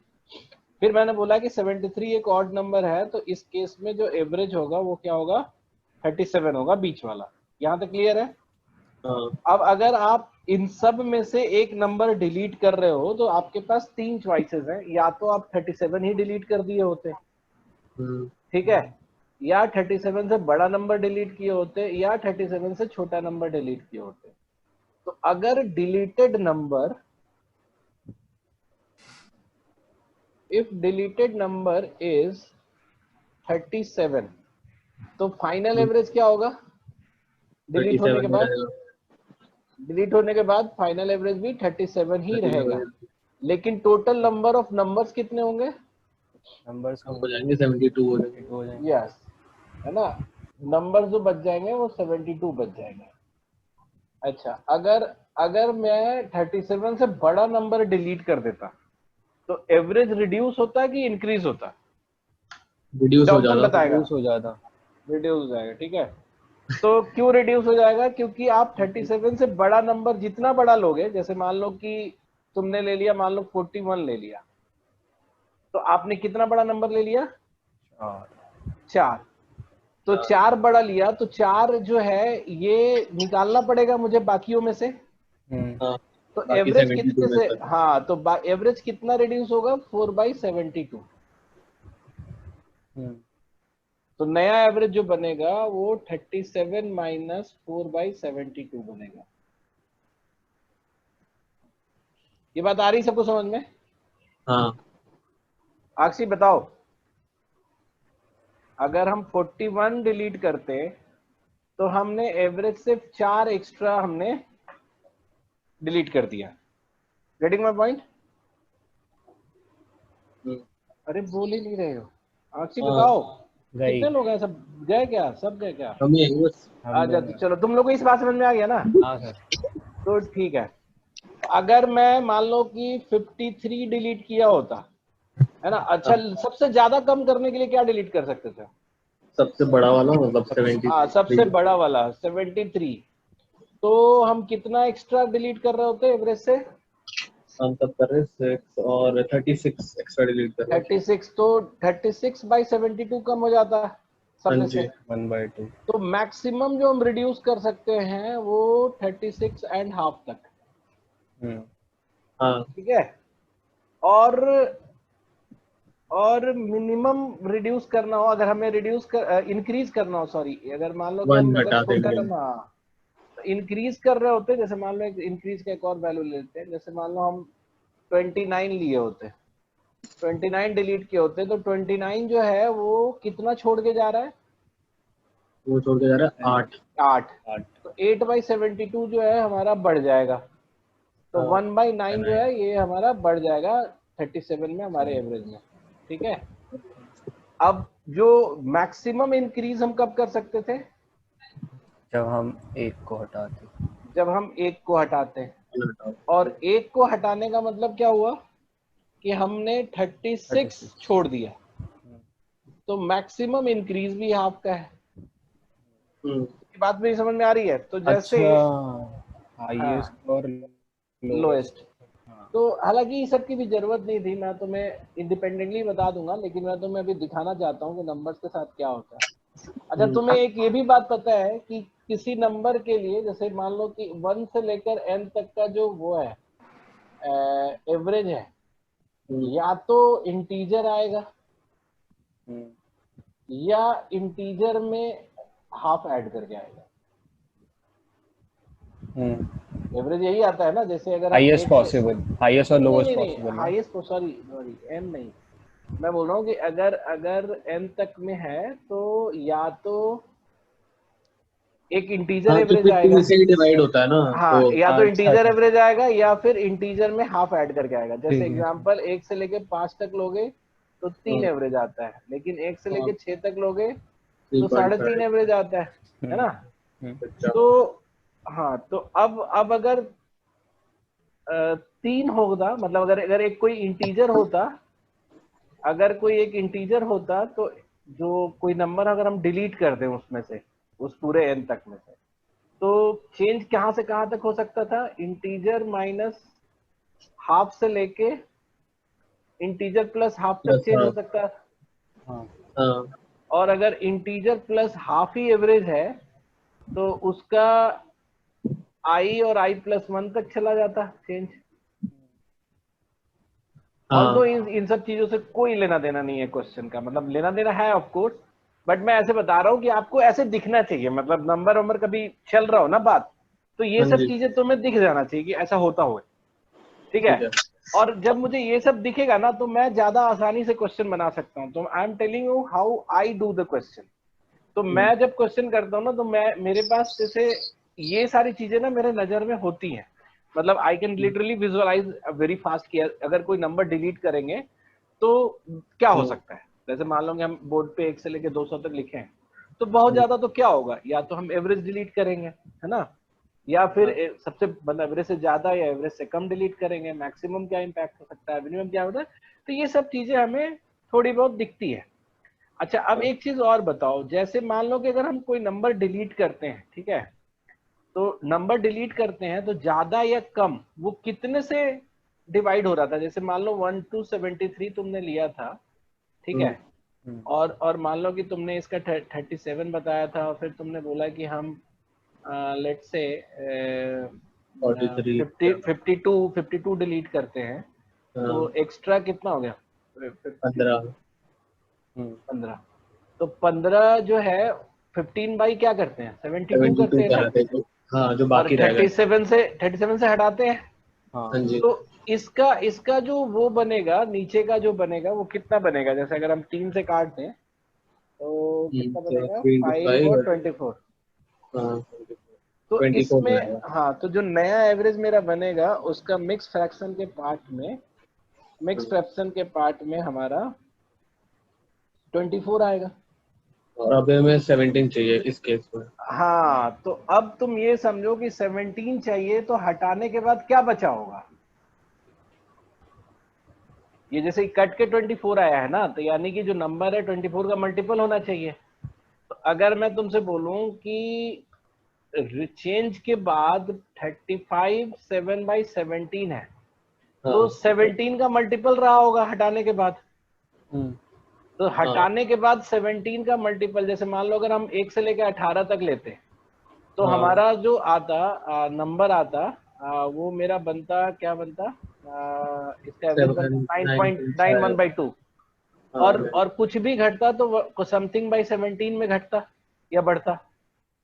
फिर मैंने बोला कि 73 एक ऑड नंबर है, तो इस केस में जो एवरेज होगा वो क्या होगा? 37 होगा, बीच वाला। यहाँ तक क्लियर है? अब अगर आप इन सब में से एक नंबर डिलीट कर रहे हो तो आपके पास 3 चॉइसेस हैं, या तो आप 37 ही डिलीट कर दिए होते, ठीक है, या 37 से बड़ा नंबर डिलीट किए होते, या 37 से छोटा नंबर डिलीट किए होते। तो अगर deleted number, if deleted number is 37, तो फाइनल एवरेज क्या होगा? डिलीट होने के बाद, डिलीट होने के बाद फाइनल एवरेज भी 37 ही रहेगा, लेकिन टोटल नंबर ऑफ नंबर्स कितने होंगे? नंबर्स हो जाएंगे 72 हो जाएंगे। यस, है ना, नंबर जो बच जाएंगे वो 72 बच जाएंगे। अच्छा अगर मैं 37 से बड़ा नंबर डिलीट कर देता तो एवरेज रिड्यूस होता कि इंक्रीज होता? रिड्यूस हो डॉक्टर बताएगा। रिड्यूस हो जाएगा, ठीक है। तो क्यों रिड्यूस हो जाएगा? क्योंकि आप 37 से बड़ा नंबर जितना बड़ा लोगे, जैसे मान लो कि तुमने ले लिया, मान लो 41 ले लिया, तो आपने कितना बड़ा नंबर ले लिया? 4। तो 4 बड़ा लिया, तो 4 जो है ये निकालना पड़ेगा मुझे बाकियों में से। हाँ, तो बाकी एवरेज 72 कितने में से, से। हाँ तो एवरेज कितना रिड्यूस होगा, 4/72। तो नया एवरेज जो बनेगा वो 37 माइनस 4/72 बनेगा। ये बात आ रही सबको समझ में? हाँ, आक्षी बताओ, अगर हम 41 डिलीट करते तो हमने एवरेज से 4 एक्स्ट्रा हमने डिलीट कर दिया। Getting my point? अरे बोल ही नहीं रहे हो। आक्षी हाँ, बताओ, गई। कितने लोग हैं, सब गए क्या, सब गए क्या? हम ये बस। अच्छा तो चलो, तुम लोग को इस बात समझ में आ गया ना? हाँ सर। तो ठीक है। अगर मैं मान लो कि 53 डिलीट किया होता, है ना, अच्छा सबसे ज्यादा कम करने के लिए क्या डिलीट कर सकते थे? सबसे बड़ा वाला मतलब 70। हाँ सबसे बड़ा वाला 73। तो हम कितना एक्स्ट्रा डिलीट कर रहे होते एवरेज से? हम सब कर रहे हैं 6 और 36 एक्स्ट्रा डिलीट कर रहे हैं। 36, तो 36/72 कम हो जाता है सब हाँ में जी। से। 1/2। तो मैक्सिमम जो हम रिड्यूस कर सकते हैं वो 36.5 तक। हाँ, ठीक है। और मिनिमम रिड्यूस करना हो, अगर हमें रिड्यूस कर इंक्रीज करना हो, सॉरी, अगर मान लो कि 1 हम अगर हटा छोटा देंगे। नंबर, हाँ, इंक्रीज कर रहे होते, जैसे मान लो एक इंक्रीज का एक और वैल्यू लेते हैं, जैसे मान लो हम 29 लिए होते, 29 डिलीट किए होते, तो 29 जो है वो कितना छोड़ के जा रहा है? वो छोड़ के जा रहा है 8। 8। तो 8/72 जो है हमारा बढ़ जाएगा, तो 1/9 जो है ये हमारा बढ़ जाएगा 37 में, हमारे एवरेज में। ठीक है। अब जो मैक्सिमम इंक्रीज हम कब कर सकते थे? जब हम एक को हटाते। जब हम एक को हटाते हैं। और एक को हटाने का मतलब क्या हुआ कि हमने 36 छोड़ दिया, तो मैक्सिमम इंक्रीज भी हाफ का है। ये बात मेरी समझ में आ रही है? तो जैसे हाईएस्ट और लोएस्ट। तो हालांकि ये सब की भी जरूरत नहीं थी, मैं तुम्हें इंडिपेंडेंटली बता दूंगा, लेकिन मैं तुम्हें अभी दिखाना चाहता हूँ कि नंबर्स के साथ क्या होता है। अच्छा, तुम्हें एक ये भी बात पता है कि किसी नंबर के लिए, जैसे मान लो कि 1 से लेकर n तक का जो वो है एवरेज है, या तो इंटीजर आएगा या इंटीजर में हाफ ऐड करके आएगा। एवरेज यही आता है ना, जैसे अगर हाईएस्ट पॉसिबल, हाईएस्ट और लोएस्ट नहीं पॉसिबल। हाईएस्ट, सॉरी एन नहीं, मैं बोल रहा हूँ कि अगर एन तक में है तो या तो एक इंटीजर हाँ, तो एवरेज 50 आएगा, में से ही डिवाइड होता है ना। हाँ, तो या तो अच्छा, इंटीजर एवरेज आएगा या फिर इंटीजर में हाफ ऐड करके आएगा। जैसे ठीक है। एग्जांपल 1 से लेके 5 तक लोगे तो 3 एवरेज आता है, लेकिन 1 से लेके 6 तक लोगे तो 3.5 एवरेज आता है ना? तो हाँ, तो अब अगर 3 होगा, मतलब अगर एक कोई इंटीजर होता, अगर कोई एक इंटीजर होता, तो जो कोई नंबर अगर हम डिलीट कर दें उसमें से, उस पूरे n तक में से, तो चेंज कहां से कहां तक हो सकता था? इंटीजर माइनस हाफ से लेके इंटीजर प्लस हाफ तक चेंज हो सकता है। और अगर इंटीजर प्लस हाफ ही एवरेज है तो उसका i और i+1 तक चला जाता चेंज। ऑल्दो इन सब चीजों से कोई लेना देना नहीं है क्वेश्चन का, मतलब लेना देना है ऑफ कोर्स, बट मैं ऐसे बता रहा हूँ कि आपको ऐसे दिखना चाहिए, मतलब नंबर वंबर कभी चल रहा हो ना बात, तो ये सब चीजें तुम्हें दिख जाना चाहिए कि ऐसा होता हो। ठीक है। और जब मुझे ये सब दिखेगा ना, तो मैं ज्यादा आसानी से क्वेश्चन बना सकता हूँ। तो I am telling you how I do the question. तो मैं जब क्वेश्चन करता हूँ ना, तो मेरे पास जैसे ये सारी चीजें ना मेरे नजर में होती हैं, मतलब I can literally visualise very fast कि अगर कोई नंबर डिलीट करेंगे तो क्या हो सकता है। जैसे मान लो कि हम बोर्ड पे 1 से लेके 200 तक लिखे हैं, तो बहुत ज्यादा तो क्या होगा, या तो हम एवरेज डिलीट करेंगे, है ना, या फिर सबसे मतलब एवरेज से ज्यादा या एवरेज से कम डिलीट करेंगे। मैक्सिमम क्या इम्पैक्ट हो सकता है, मिनिमम क्या होता है। तो ये सब चीजें हमें थोड़ी बहुत दिखती है। अच्छा, अब एक चीज और बताओ, जैसे मान लो कि अगर हम कोई नंबर डिलीट करते हैं, ठीक है, तो नंबर डिलीट करते हैं तो ज्यादा या कम वो कितने से डिवाइड हो रहा था? जैसे मान लो 1 to 73 तुमने लिया था, ठीक है, और मान लो कि तुमने इसका 37 बताया था और फिर तुमने बोला कि हम लेट्स से 43 52 डिलीट करते हैं, तो एक्स्ट्रा कितना हो गया? 15 15। तो 15 जो है 15 बाई क्या करते हैं? 72 करते 72 हैं ना, कराते तो हाँ जो और बाकी रहेगा 37 से हटाते हैं। हाँ जी तो इसका जो वो बनेगा, नीचे का जो बनेगा वो कितना बनेगा? जैसे अगर हम 3 से काट दें तो कितना बनेगा? 5 25 और 24। हाँ तो 24 इसमें रहेगा हाँ, तो जो नया एवरेज मेरा बनेगा उसका मिक्स फ्रैक्शन के पार्ट में हमारा 24 आएगा। और अभी हमें 17 चाहिए इस केस में। हाँ, तो अब तुम ये समझो कि 17 चाहिए, तो हटाने के बाद क्या बचा होगा? ये जैसे कट के 24 आया है ना, तो यानी कि जो नंबर है 24 का मल्टीपल होना चाहिए। तो अगर मैं तुमसे बोलूं कि चेंज के बाद 35 7/17 है, तो 17 का मल्टीपल रहा होगा हटाने के बाद। तो हटाने के बाद 17 का मल्टीपल, जैसे मान लो अगर हम 1 से लेकर 18 तक लेते, तो हमारा जो आता नंबर आता वो मेरा बनता, क्या बनता? इसका एवरेज बनता 9.91/2। और कुछ भी घटता तो समथिंग बाई 17 में घटता या बढ़ता,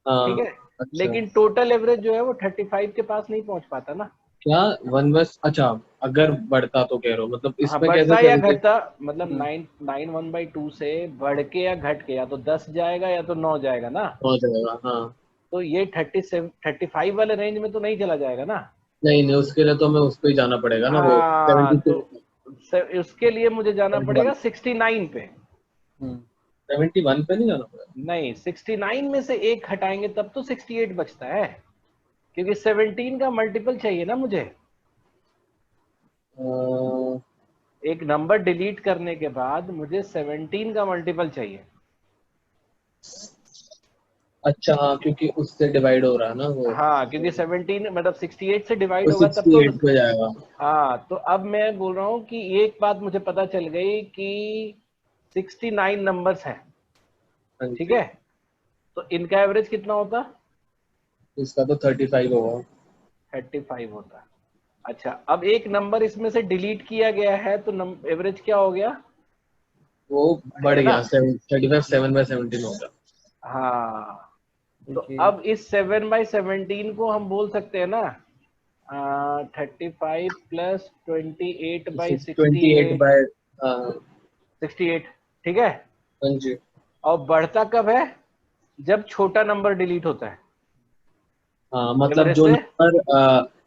ठीक है। अच्छा लेकिन टोटल एवरेज जो है वो 35 के पास नहीं पहुंच पाता ना। क्या 1 बस अच्छा अगर बढ़ता तो कह रहे हो मतलब हाँ, इसमें कैसे बढ़ता या करेंगे? घटता, मतलब 991/2 से बढ़ के या घट के, या तो 10 जाएगा या तो 9 जाएगा ना। हो जाएगा हाँ। तो ये 35 वाले रेंज में तो नहीं चला जाएगा ना। नहीं नहीं उसके लिए तो हमें उस पे ही जाना पड़ेगा ना वो हाँ, 72 तो उसके लिए मुझे जाना 71 पड़ेगा 69 पे। 71 पे नहीं जाना पड़ेगा। नहीं, 69 में से एक हटाएंगे तब तो 68 बचता है, क्योंकि 17 का मल्टीपल चाहिए ना मुझे। एक नंबर डिलीट करने के बाद मुझे 17 का मल्टीपल चाहिए। अच्छा हाँ क्योंकि उससे डिवाइड हो रहा है ना वो। हाँ, क्योंकि 17 मतलब 68 से डिवाइड वो होगा तब तो। 68 पे जाएगा। हाँ, तो अब मैं बोल रहा हूँ कि एक बात मुझे पता चल गई कि 69 नंबर्स हैं, हाँ ठीक जी है। तो इनका एवरेज कितना होता? इसका तो 35 होगा। 35 होता। अच्छा, अब एक नंबर इसमें से डिलीट किया गया है, तो एवरेज क्या हो गया? वो बढ़ है ना। गया 35 7/17 होगा। हाँ, तो क्योंकि अब इस 7/17 को हम बोल सकते हैं ना 35 प्लस 28/68, 28 बाय हाँ 68, ठीक है। हाँ जी और बढ़ता कब है? जब छोटा नंबर डिलीट होता है हाँ मतलब एवरेज जो से, नंबर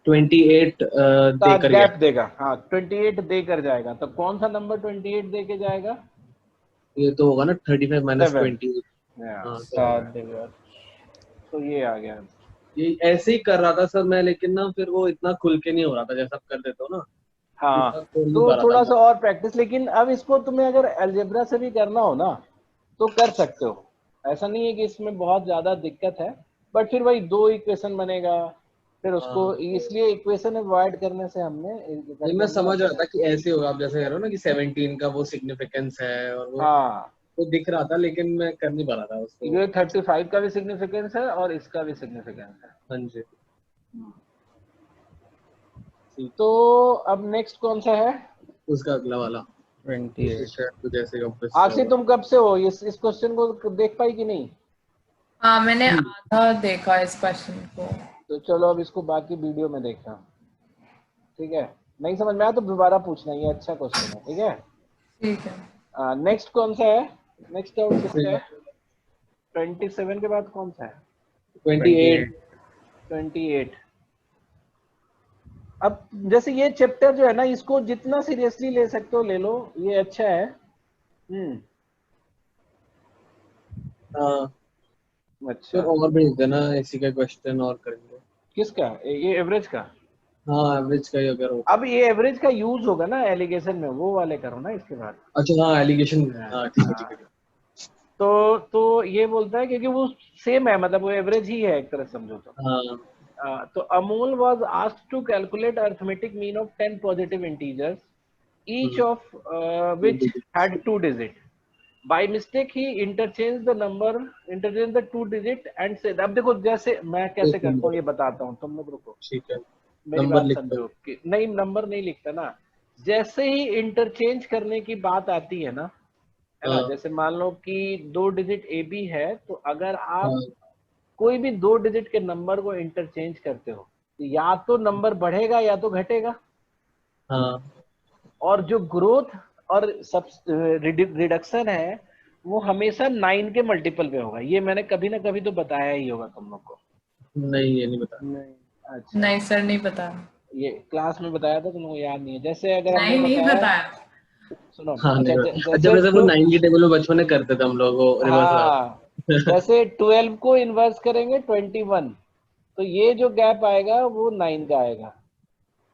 28 का देकर गया गैप देगा। हाँ, 28 देकर जाएगा। तो कौन सा नंबर 28 दे के जाएगा? ये तो होगा ना 35 माइनस 7। 20। हाँ तो 7 देगा। तो ये आ गया। ये ऐसे ही कर रहा था सर मैं लेकिन ना फिर वो इतना खुल के नहीं हो रहा था जैसा आप कर देते हो ना हाँ, इतना खोल नहीं तो पा रहा था थोड़ा सा मैं। और प्रैक्टिस, लेकिन अब इसको तुम्हें अगर अलजेब्रा से भी करना हो ना तो कर सकते हो। ऐसा नहीं है कि इसमें बहुत ज्यादा दिक्कत है, बट फिर वही 2 इक्वेशन बनेगा, फिर उसको, हाँ इसलिए इक्वेशन अवॉइड करने से हमने नहीं मैं करके हमने समझ रहा रखा था है। कि ऐसे होगा आप जैसे कह रहे हो ना कि 17 का वो सिग्निफिकेंस है और वो हाँ, तो दिख रहा था लेकिन मैं कर नहीं पा रहा था उसको। ये 35 का भी सिग्निफिकेंस है और इसका भी सिग्निफिकेंस है। हाँ जी ठीक तो अब नेक्स्ट कौन सा है? उसका अगला वाला 28। शायद कुछ ऐसे का आखिर होगा। तुम कब से हो इस क्वेश्चन को देख पाई कि नहीं? हाँ, मैंने आधा देखा इस क्वेश्चन को। तो चलो अब इसको बाकी वीडियो में देखना, ठीक है। नहीं समझ में आया तो दोबारा पूछना, ये अच्छा क्वेश्चन है, ठीक है। ठीक है। नेक्स्ट कौन सा है? नेक्स्ट डाउट किसका है? 27 के बाद कौन सा है? 28 28। अब जैसे ये चैप्टर जो है ना, इसको जितना सीरियसली ले सकते हो ले लो, ये अच्छा है। हाँ अच्छा, फिर और भेज देना इसी का क्वेश्चन और करेंगे। किसका? ये एवरेज का? हाँ एवरेज का ही अगर हो। अब ये एवरेज का यूज होगा ना एलिगेशन में, वो वाले करो ना इसके बाद। अच्छा हाँ एलिगेशन हाँ ठीक है ठीक है ठीक तो ये बोलता है क्योंकि वो सेम है, मतलब वो एवरेज ही है एक तरह से समझो तो। है। हाँ तो Amol was asked to calculate arithmetic mean of 10 positive integers, each of which had 2 digits. By mistake he interchange the 2 digit and से, अब देखो जैसे मैं कैसे एक करता हूँ नंबर। ये बताता हूँ, तुम लोग रुको ठीक है, मेरी नंबर बात लिख दो। समझो कि नहीं, नंबर नहीं लिखता ना, जैसे ही इंटरचेंज करने की बात आती है ना, है ना, हाँ जैसे मान लो कि 2 डिजिट ए बी है, तो अगर आप हाँ कोई भी 2 डिजिट के नंबर को इंटरचेंज करते हो तो या तो नंबर बढ़ेगा या तो घटेगा, हाँ। और जो ग्रोथ और सब रिडक्शन है वो हमेशा 9 के मल्टीपल पे होगा। ये मैंने कभी ना कभी तो बताया ही होगा तुम लोग को। नहीं, ये नहीं बता। नहीं, अच्छा, नहीं सर, नहीं पता। ये क्लास में बताया था, तुम लोगों को याद नहीं है? जैसे अगर हमने नहीं, नहीं बताया, बताया। सुनो, हाँ अच्छा, नहीं बता। जैसे जब वो 9 की टेबल में बचपन में करते थे हम लोग, वो रिवर्स वाला। हाँ, जैसे 12 को इन्वर्स करेंगे 21, तो ये जो गैप आएगा वो 9 का आएगा।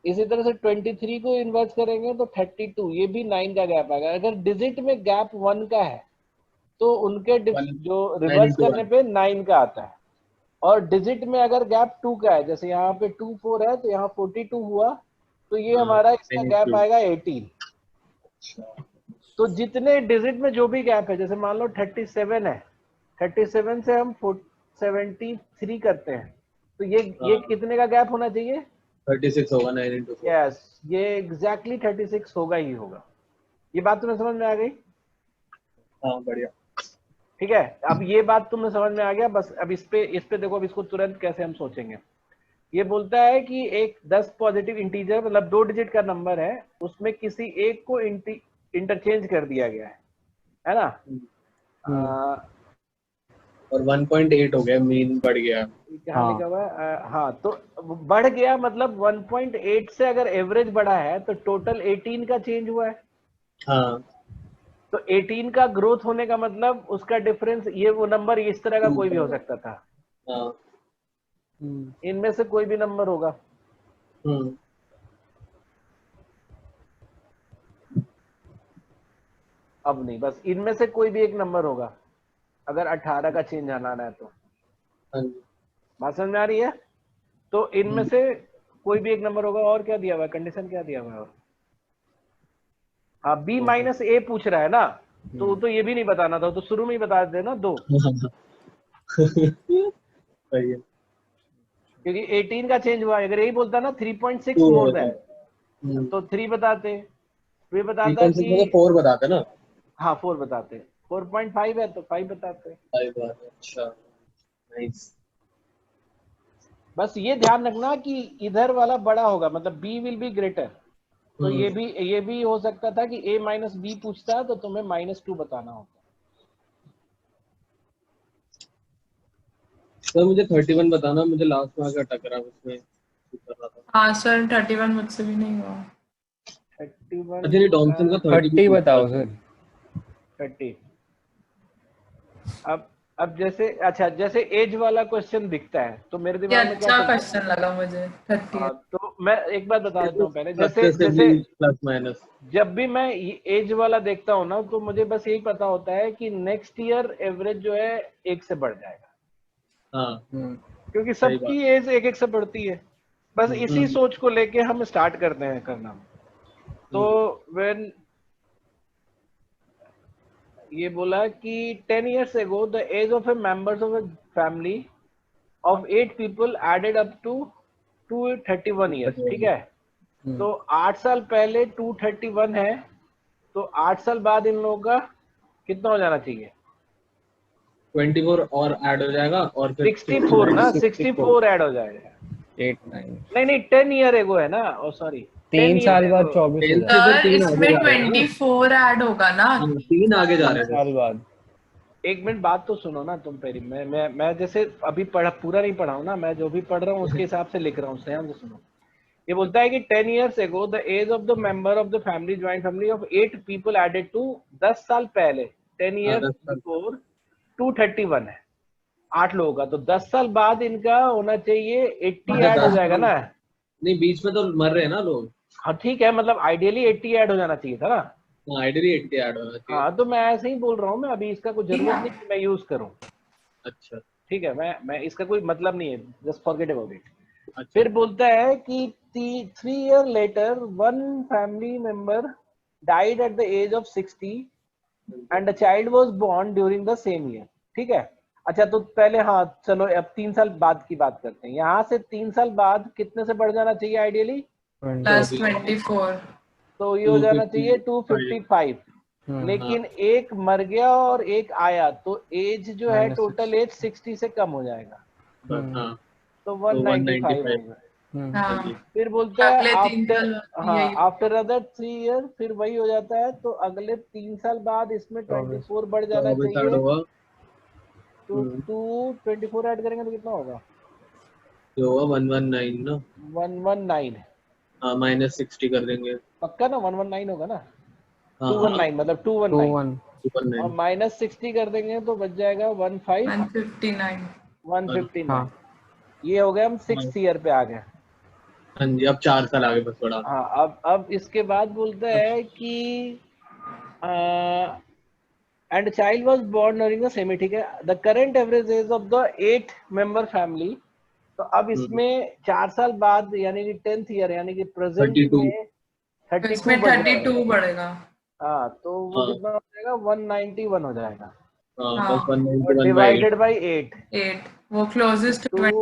इसी तरह से 23 को इन्वर्स करेंगे तो 32, ये भी 9 का गैप आएगा। अगर डिजिट में गैप 1 का है तो उनके जो 9 रिवर्स into करने 1। पे 9 का आता है, और डिजिट में अगर गैप 2 का है, जैसे यहाँ पे 2 4 है तो यहाँ 42 हुआ, तो ये हाँ, हमारा इसका 9 गैप into 2। आएगा 18। अच्छा। तो जितने डिजिट में जो भी गैप है, जैसे मान लो 37 है, 37 से हम 73 करते हैं, तो ये हाँ, कितने का गैप होना चाहिए? 36 होगा 9 into 4। यस, ये एग्जैक्टली 36 होगा ही होगा। ये बात तुम्हें समझ में आ गई? हाँ बढ़िया। ठीक है, अब ये बात तुम्हें समझ में आ गया। बस अब इस पे देखो, अब इसको तुरंत कैसे हम सोचेंगे। ये बोलता है कि एक 10 पॉजिटिव इंटीजर, मतलब 2 डिजिट का नंबर है, उसमें किसी एक को इंटरचेंज कर दिया गया है ना? और 1.8 हो गया, मीन बढ़ गया। कहाँ लिखा हुआ है? हाँ, तो बढ़ गया मतलब 1.8 से अगर एवरेज बढ़ा है तो टोटल 18 का चेंज हुआ है। हाँ। तो 18 का ग्रोथ होने का मतलब उसका डिफरेंस, ये वो नंबर इस तरह का कोई भी हो सकता था, हाँ। इनमें से कोई भी नंबर होगा। हम्म। अब नहीं, बस इनमें से कोई भी एक नंबर होगा अगर 18 का चेंज आना है तो। हाँ जी। बात समझ में आ रही है? तो इनमें से कोई भी एक नंबर होगा। और क्या दिया हुआ है, कंडीशन क्या दिया हुआ है? और हाँ, बी माइनस ए पूछ रहा है ना, तो ये भी नहीं बताना था, तो शुरू में ही बता देना 2, सही है। क्योंकि 18 का चेंज हुआ है। अगर यही बोलता ना 3.6 2 मोर होता है। देन, तो 3 बताते, फिर बताता 3.6 कि में 4 बताते ना। हाँ 4 बताते, 4.5 है तो 5 बताते। 5 बार। अच्छा, नाइस। बस ये ध्यान रखना कि इधर वाला बड़ा होगा, मतलब बी विल बी ग्रेटर। तो ये भी हो सकता था कि a माइनस बी पूछता तो तुम्हें -2 बताना होता। सर मुझे 31 बताना, मुझे लास्ट में आकर अटक रहा उसमें कर रहा था। हाँ सर, 31 मुझसे भी नहीं हुआ। 31 अच्छा, ये डॉमसन का 30 भी 30 पूछता बताओ है। सर। 30। अब जैसे एज वाला क्वेश्चन दिखता है तो मेरे ये दिमाग में क्या अच्छा चलता है? क्वेश्चन लगा मुझे, 30। हाँ, तो मैं एक बात बता देता हूँ पहले, जैसे सक्सेसिवली प्लस माइनस। जब भी मैं एज वाला देखता हूँ ना, तो मुझे बस यही पता होता है कि नेक्स्ट ईयर एवरेज जो है 1 से बढ़ जाएगा, हाँ क्योंकि सही बात। सबकी एज 1 से बढ़ती है। बस इसी सोच को लेके हम स्टार्ट करते हैं करना। तो व्हेन ये बोला कि 10 years ago the age of a members of a family of 8 people added up to 231 years, ठीक है? तो 8 साल पहले 231 है, तो 8 साल बाद इन लोगों का कितना हो जाना चाहिए? 24 और ऐड हो जाएगा और फिर 64 ना, 64 64 ऐड हो जाएगा। 8 9 नहीं 10 ईयर एगो है ना, ओ सॉरी, 10 3 ईयर साल बाद एगो। 24 हो 10 से जाएगा। फिर सर 3 आगे इसमें जा रहे हैं ना। 24 ऐड होगा ना। 3 आगे जा 3 रहे थे। साल बाद। एक मिनट बात तो सुनो ना तुम पहले। मैं जैसे अभी पूरा नहीं पढ़ा हूँ ना, मैं जो भी पढ़ रहा हूँ उसके हिसाब से लिख रहा हूँ, ध्यान से सुनो। ये बोलता है कि 10 years ago the age of the member of the family, joint family of 8 people added to, 10 साल पहले 10 हाँ, years 10 साल। before 231 है, 8 लोगों का, तो 10 साल बाद इनका होना चाहिए 80 अच्छा, ऐड हो 10 जाएगा साल ना। नहीं, बीच में तो मर रहे हैं ना लोग। हाँ ठीक है, मतलब आइडियली 80 ऐड हो जाना चाहिए था ना। हाँ, आइडियली 80 ऐड होना चाहिए। हाँ, तो मैं ऐसे ही बोल रहा हूँ, मैं अभी इसका कोई जरूरत नहीं कि मैं यूज करूँ। अच्छा ठीक है, मैं इसका कोई मतलब नहीं है, जस्ट फॉरगेट अबाउट इट। अच्छा। फिर बोलता है कि 3 years later one family member died at the age of 60 and a child was born during the same year. ठीक है, अच्छा तो पहले हाँ चलो अब 3 साल बाद की बात करते हैं। यहाँ से 3 साल बाद कितने से बढ़ जाना चाहिए आइडियली? प्लस 24। तो ये हो जाना चाहिए 255। हम्म, लेकिन एक मर गया और एक आया, तो एज जो है -6 टोटल एज 60 से कम हो जाएगा, हाँ तो तो 195 195। होगा। हम्म, हाँ, फिर बोलता है अगले 3 आफ्टर, साल हाँ यही। आफ्टर अदर 3 ईयर, फिर वही हो जाता है। तो अगले 3 साल बाद इसमें 24 बढ़ तो जाना अभी ऐड चाहिए। होगा। तो 24 ऐड करेंगे तो कितना होगा? ये होगा 119 ना। 119। हाँ -60 कर देंगे। पक्का ना 119 होगा ना? हाँ 219 मतलब 219 2-1 और 119। -60 कर देंगे तो बच जाएगा 159। 159। हाँ ये हो गया, हम 6th ईयर पे आ गए। हाँ जी, अब 4 साल आगे बस बढ़ा। हाँ अब इसके बाद बोलता है कि and child was born during the same. ठीक है, the current average age of the 8 member family. तो अब इसमें 4 साल बाद यानी कि 10th ईयर यानी कि प्रेजेंट 32। में तो 32 इसमें बढ़ जाएगा। 32 बढ़ेगा। हाँ तो वो हाँ कितना हो जाएगा? 191 हो जाएगा हाँ हाँ, बस और 191/8। Divided by 8 8। वो क्लोजेस्ट टू 24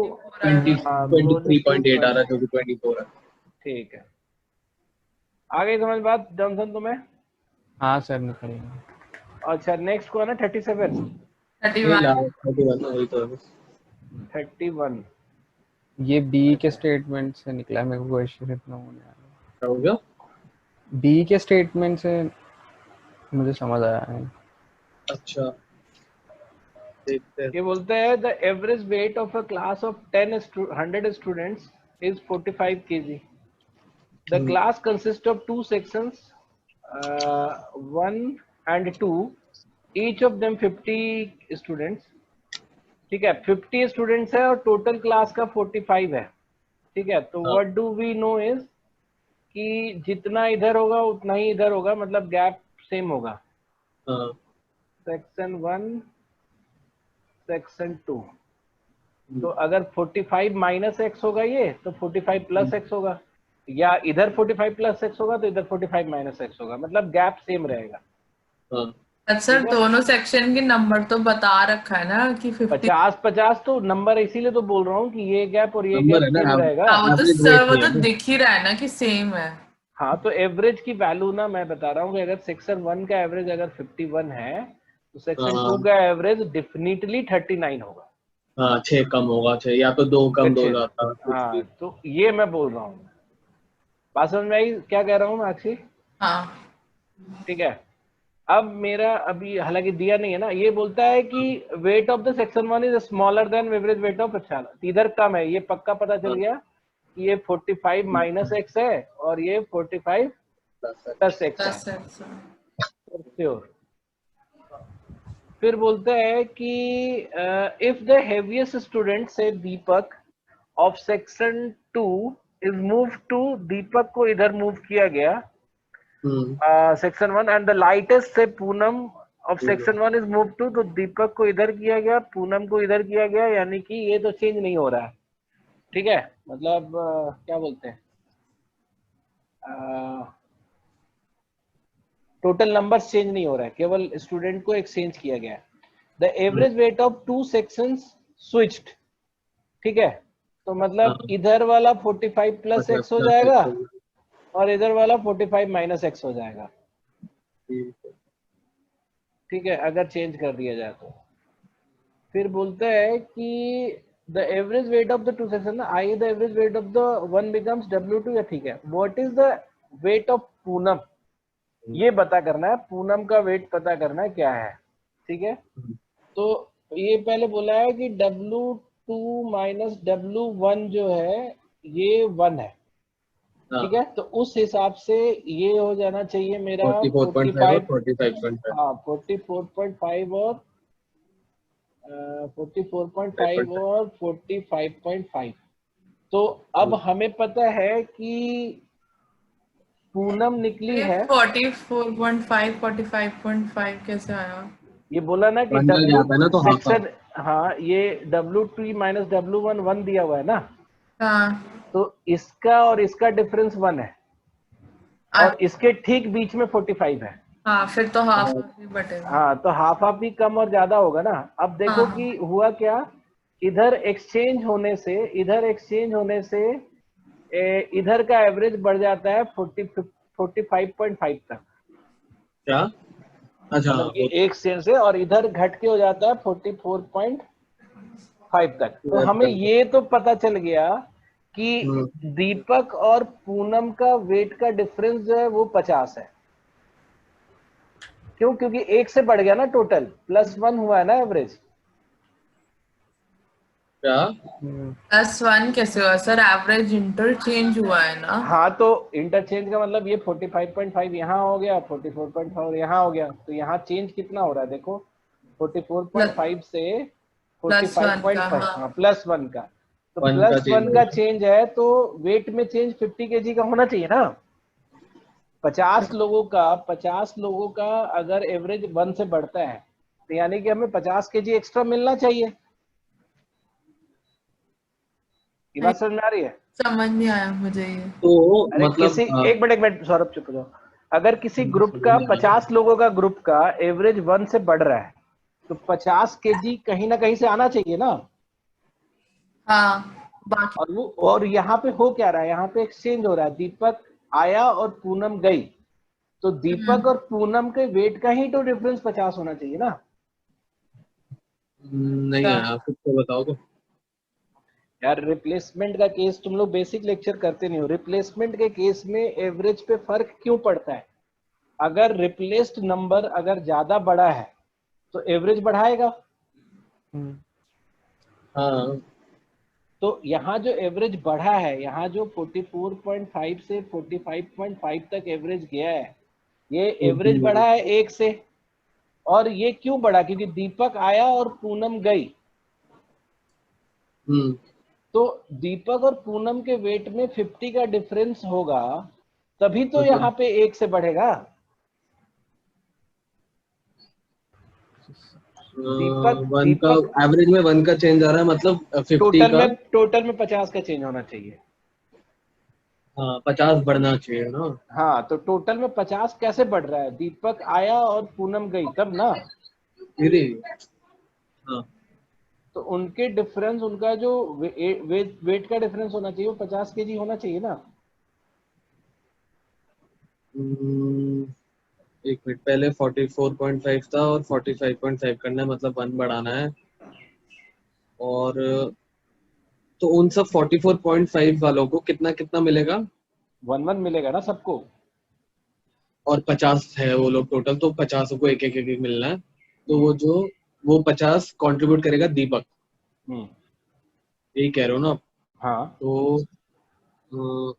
20 आएगा। हाँ क्लोजेस्ट टू 23.8 आ रहा 20। है जो कि 24 है। ठीक है, आगे समझ बात जॉनसन तुम्हें? हाँ सर निकलेंगे। अच्छा नेक्स्ट कौन है? 37। ये 31। ला 31 वही तो है। 31 ये बी के अच्छा स्टेटमेंट से निकला है, मेरे को क्वेश्चन इतना होने आ रहा क्या हो गया? है। बी के स्टेटमेंट से मुझे समझ आया है। अच्छा देखते हैं। ये बोलते हैं the average weight of a class of 100 students is 45 kg। The class consist of 2 sections, 1 and 2, each of them 50 students। ठीक है, 50 स्टूडेंट्स है और टोटल क्लास का 45 है। ठीक है, तो हाँ what do we know is कि जितना इधर होगा उतना ही इधर होगा, मतलब गैप सेम होगा। हाँ सेक्शन 1 सेक्शन 2। तो अगर 45 माइनस एक्स होगा ये, तो 45 प्लस एक्स होगा, या इधर 45 प्लस एक्स होगा तो इधर 45 माइनस एक्स होगा, मतलब गैप सेम रहेगा। हाँ अच्छा सर, ठीक है, दोनों सेक्शन के नंबर तो बता रखा है ना कि 50। 50-50 तो नंबर, इसीलिए तो बोल रहा हूँ कि ये गैप और ये नंबर गैप है ना, सेम रहेगा। हाँ, वो तो एवरेज सर वेट वो नहीं है तो ना। दिख ही रहा है ना कि सेम है। हाँ तो एवरेज की वैल्यू ना मैं बता रहा हूँ कि अगर सेक्शन 1 का एवरेज अगर 51 है तो सेक्शन 2 हाँ का एवरेज डेफिनेटली 39 होगा। हाँ 6 कम होगा, 6 या तो 2 कम 2 अच्छे, ज्यादा कुछ हाँ भी। तो ये मैं बोल रहा हूँ। बात समझ में आई क्या कह रहा हूँ मैं अक्षय? हाँ, ठीक है, अब मेरा अभी हालांकि दिया नहीं है ना, ये बोलता है कि weight of the section 1 is smaller than average weight of. अच्छा इधर कम है, ये पक्का पता चल हाँ गया कि ये 45 माइनस एक्स है और ये 45 प्लस एक्स है, 10 है। श्योर। फिर बोलता है कि इफ द हेवीएस्ट स्टूडेंट से Deepak of section 2 is move to, Deepak को इधर मूव किया गया सेक्शन 1, एंड द लाइटेस्ट से Poonam of section 1 is move to, तो दीपक को इधर किया गया, पूनम को इधर किया गया, यानी कि ये तो चेंज नहीं हो रहा है। ठीक है, मतलब क्या बोलते हैं, टोटल नंबर्स चेंज नहीं हो रहा है, केवल स्टूडेंट को एक्सचेंज किया गया है। The average weight of 2 sections switched. ठीक है, तो मतलब इधर वाला 45 प्लस एक्स हो जाएगा और इधर वाला 45 माइनस एक्स हो जाएगा। ठीक है, अगर चेंज कर दिया जाए तो। फिर बोलते हैं कि the average weight of the 2 section, I the average weight of the 1 becomes W2, या ठीक है, what is the weight of Poonam, ये पता करना है, पूनम का वेट पता करना है क्या है। ठीक है, तो ये पहले बोला है कि W2 माइनस W1 जो है ये 1 है। ठीक है, तो उस हिसाब से ये हो जाना चाहिए मेरा 44.5 और 45.5। हाँ 44.5 और 44.5 और 45.5। तो अब हमें पता है कि पूनम निकली ये है, 44.5 45.5 कैसे आया? ये बोला ना कि 1 का W गैप है ना, तो हाफ सेक्शन, हाँ ये W2 माइनस W1 1 दिया हुआ है ना, हाँ, तो इसका और इसका डिफरेंस 1 है और इसके ठीक बीच में 45 है। हाँ फिर तो हाफ ही बटेगा। हाँ, तो हाफ हाफ भी कम और ज्यादा होगा ना। अब देखो हाँ। कि हुआ क्या, इधर एक्सचेंज होने से इधर का एवरेज बढ़ जाता है 45.5 तक। क्या? अच्छा मतलब ये एक सेंट से, और इधर घट के हो जाता है 44.5 तक। तो हमें ये तो पता चल गया कि दीपक और पूनम का वेट का डिफरेंस जो है वो 50 है। क्यों? क्योंकि एक से बढ़ गया ना, टोटल +1 हुआ है ना एवरेज। क्या? +1 कैसे हुआ सर? एवरेज इंटरचेंज हुआ है ना। हाँ, तो इंटरचेंज का मतलब ये 45.5 यहाँ हो गया, 44.5 यहाँ हो गया, तो यहाँ चेंज कितना हो रहा है देखो, 44.5 से +1 का, 45.5, हाँ। हाँ +1 का। तो वन का +1 चेंज का चेंज है, तो वेट में चेंज 50 kg का होना चाहिए ना। 50 लोगों का अगर एवरेज 1 से बढ़ता है, तो यानी कि हमें 50 kg एक्स्ट्रा मिलना चाहिए। ये बात समझ में आ रही है? समझ नहीं आया मुझे ये। तो अरे मतलब एक मिनट सौरभ, चुप हो जाओ। अगर किसी ग्रुप का 50 लोगों का ग्रुप का एवरेज 1 से बढ़ रहा है, तो 50 kg कहीं ना कहीं से आना चाहिए ना। हाँ बाकी और यहाँ पे हो क्या रहा है, यहाँ पे एक्सचेंज हो रहा है, दीपक आया और पूनम गई, तो दीपक और पूनम के वेट का ही तो डिफरेंस 50 होना चाहिए ना। नहीं आया, खुद को बताओ तो। यार रिप्लेसमेंट का केस तुम लोग बेसिक लेक्चर करते नहीं हो। रिप्लेसमेंट के केस में एवरेज पे फर्क क्यों पड़ता है? अगर रिप्लेस्ड नंबर अगर ज्यादा बड़ा है तो एवरेज बढ़ाएगा। हाँ। तो यहाँ जो एवरेज बढ़ा है, यहाँ जो 44.5 से 45.5 तक एवरेज गया है, ये एवरेज बढ़ा है 1 से। और ये क्यों बढ़ा? क्योंकि दीपक आया और पूनम गई। तो दीपक और पूनम के वेट में 50 का डिफरेंस होगा, तभी तो यहाँ पे 1 से बढ़ेगा। वन का एवरेज में 1 का चेंज आ रहा है, मतलब 50 का। टोटल में 50 का चेंज होना चाहिए। हाँ 50 बढ़ना चाहिए ना। हाँ, तो टोटल में 50 कैसे बढ़ रहा है? दीपक आया और पूनम गई तब ना। धीरे। हाँ। तो उनके डिफरेंस, उनका जो वेट का डिफरेंस होना चाहिए वो 50 kg होना चाहिए ना। एक मिनट, पहले 44.5 था और 45.5 करना है, मतलब 1 बढ़ाना है। और तो उन सब 44.5 वालों को कितना कितना मिलेगा? 1 मिलेगा ना सबको। और 50 है वो लोग टोटल, तो 50 को एक एक एक मिलना है। तो वो 50 कंट्रीब्यूट करेगा दीपक। यही कह रहे हो ना आप? हाँ, तो अ,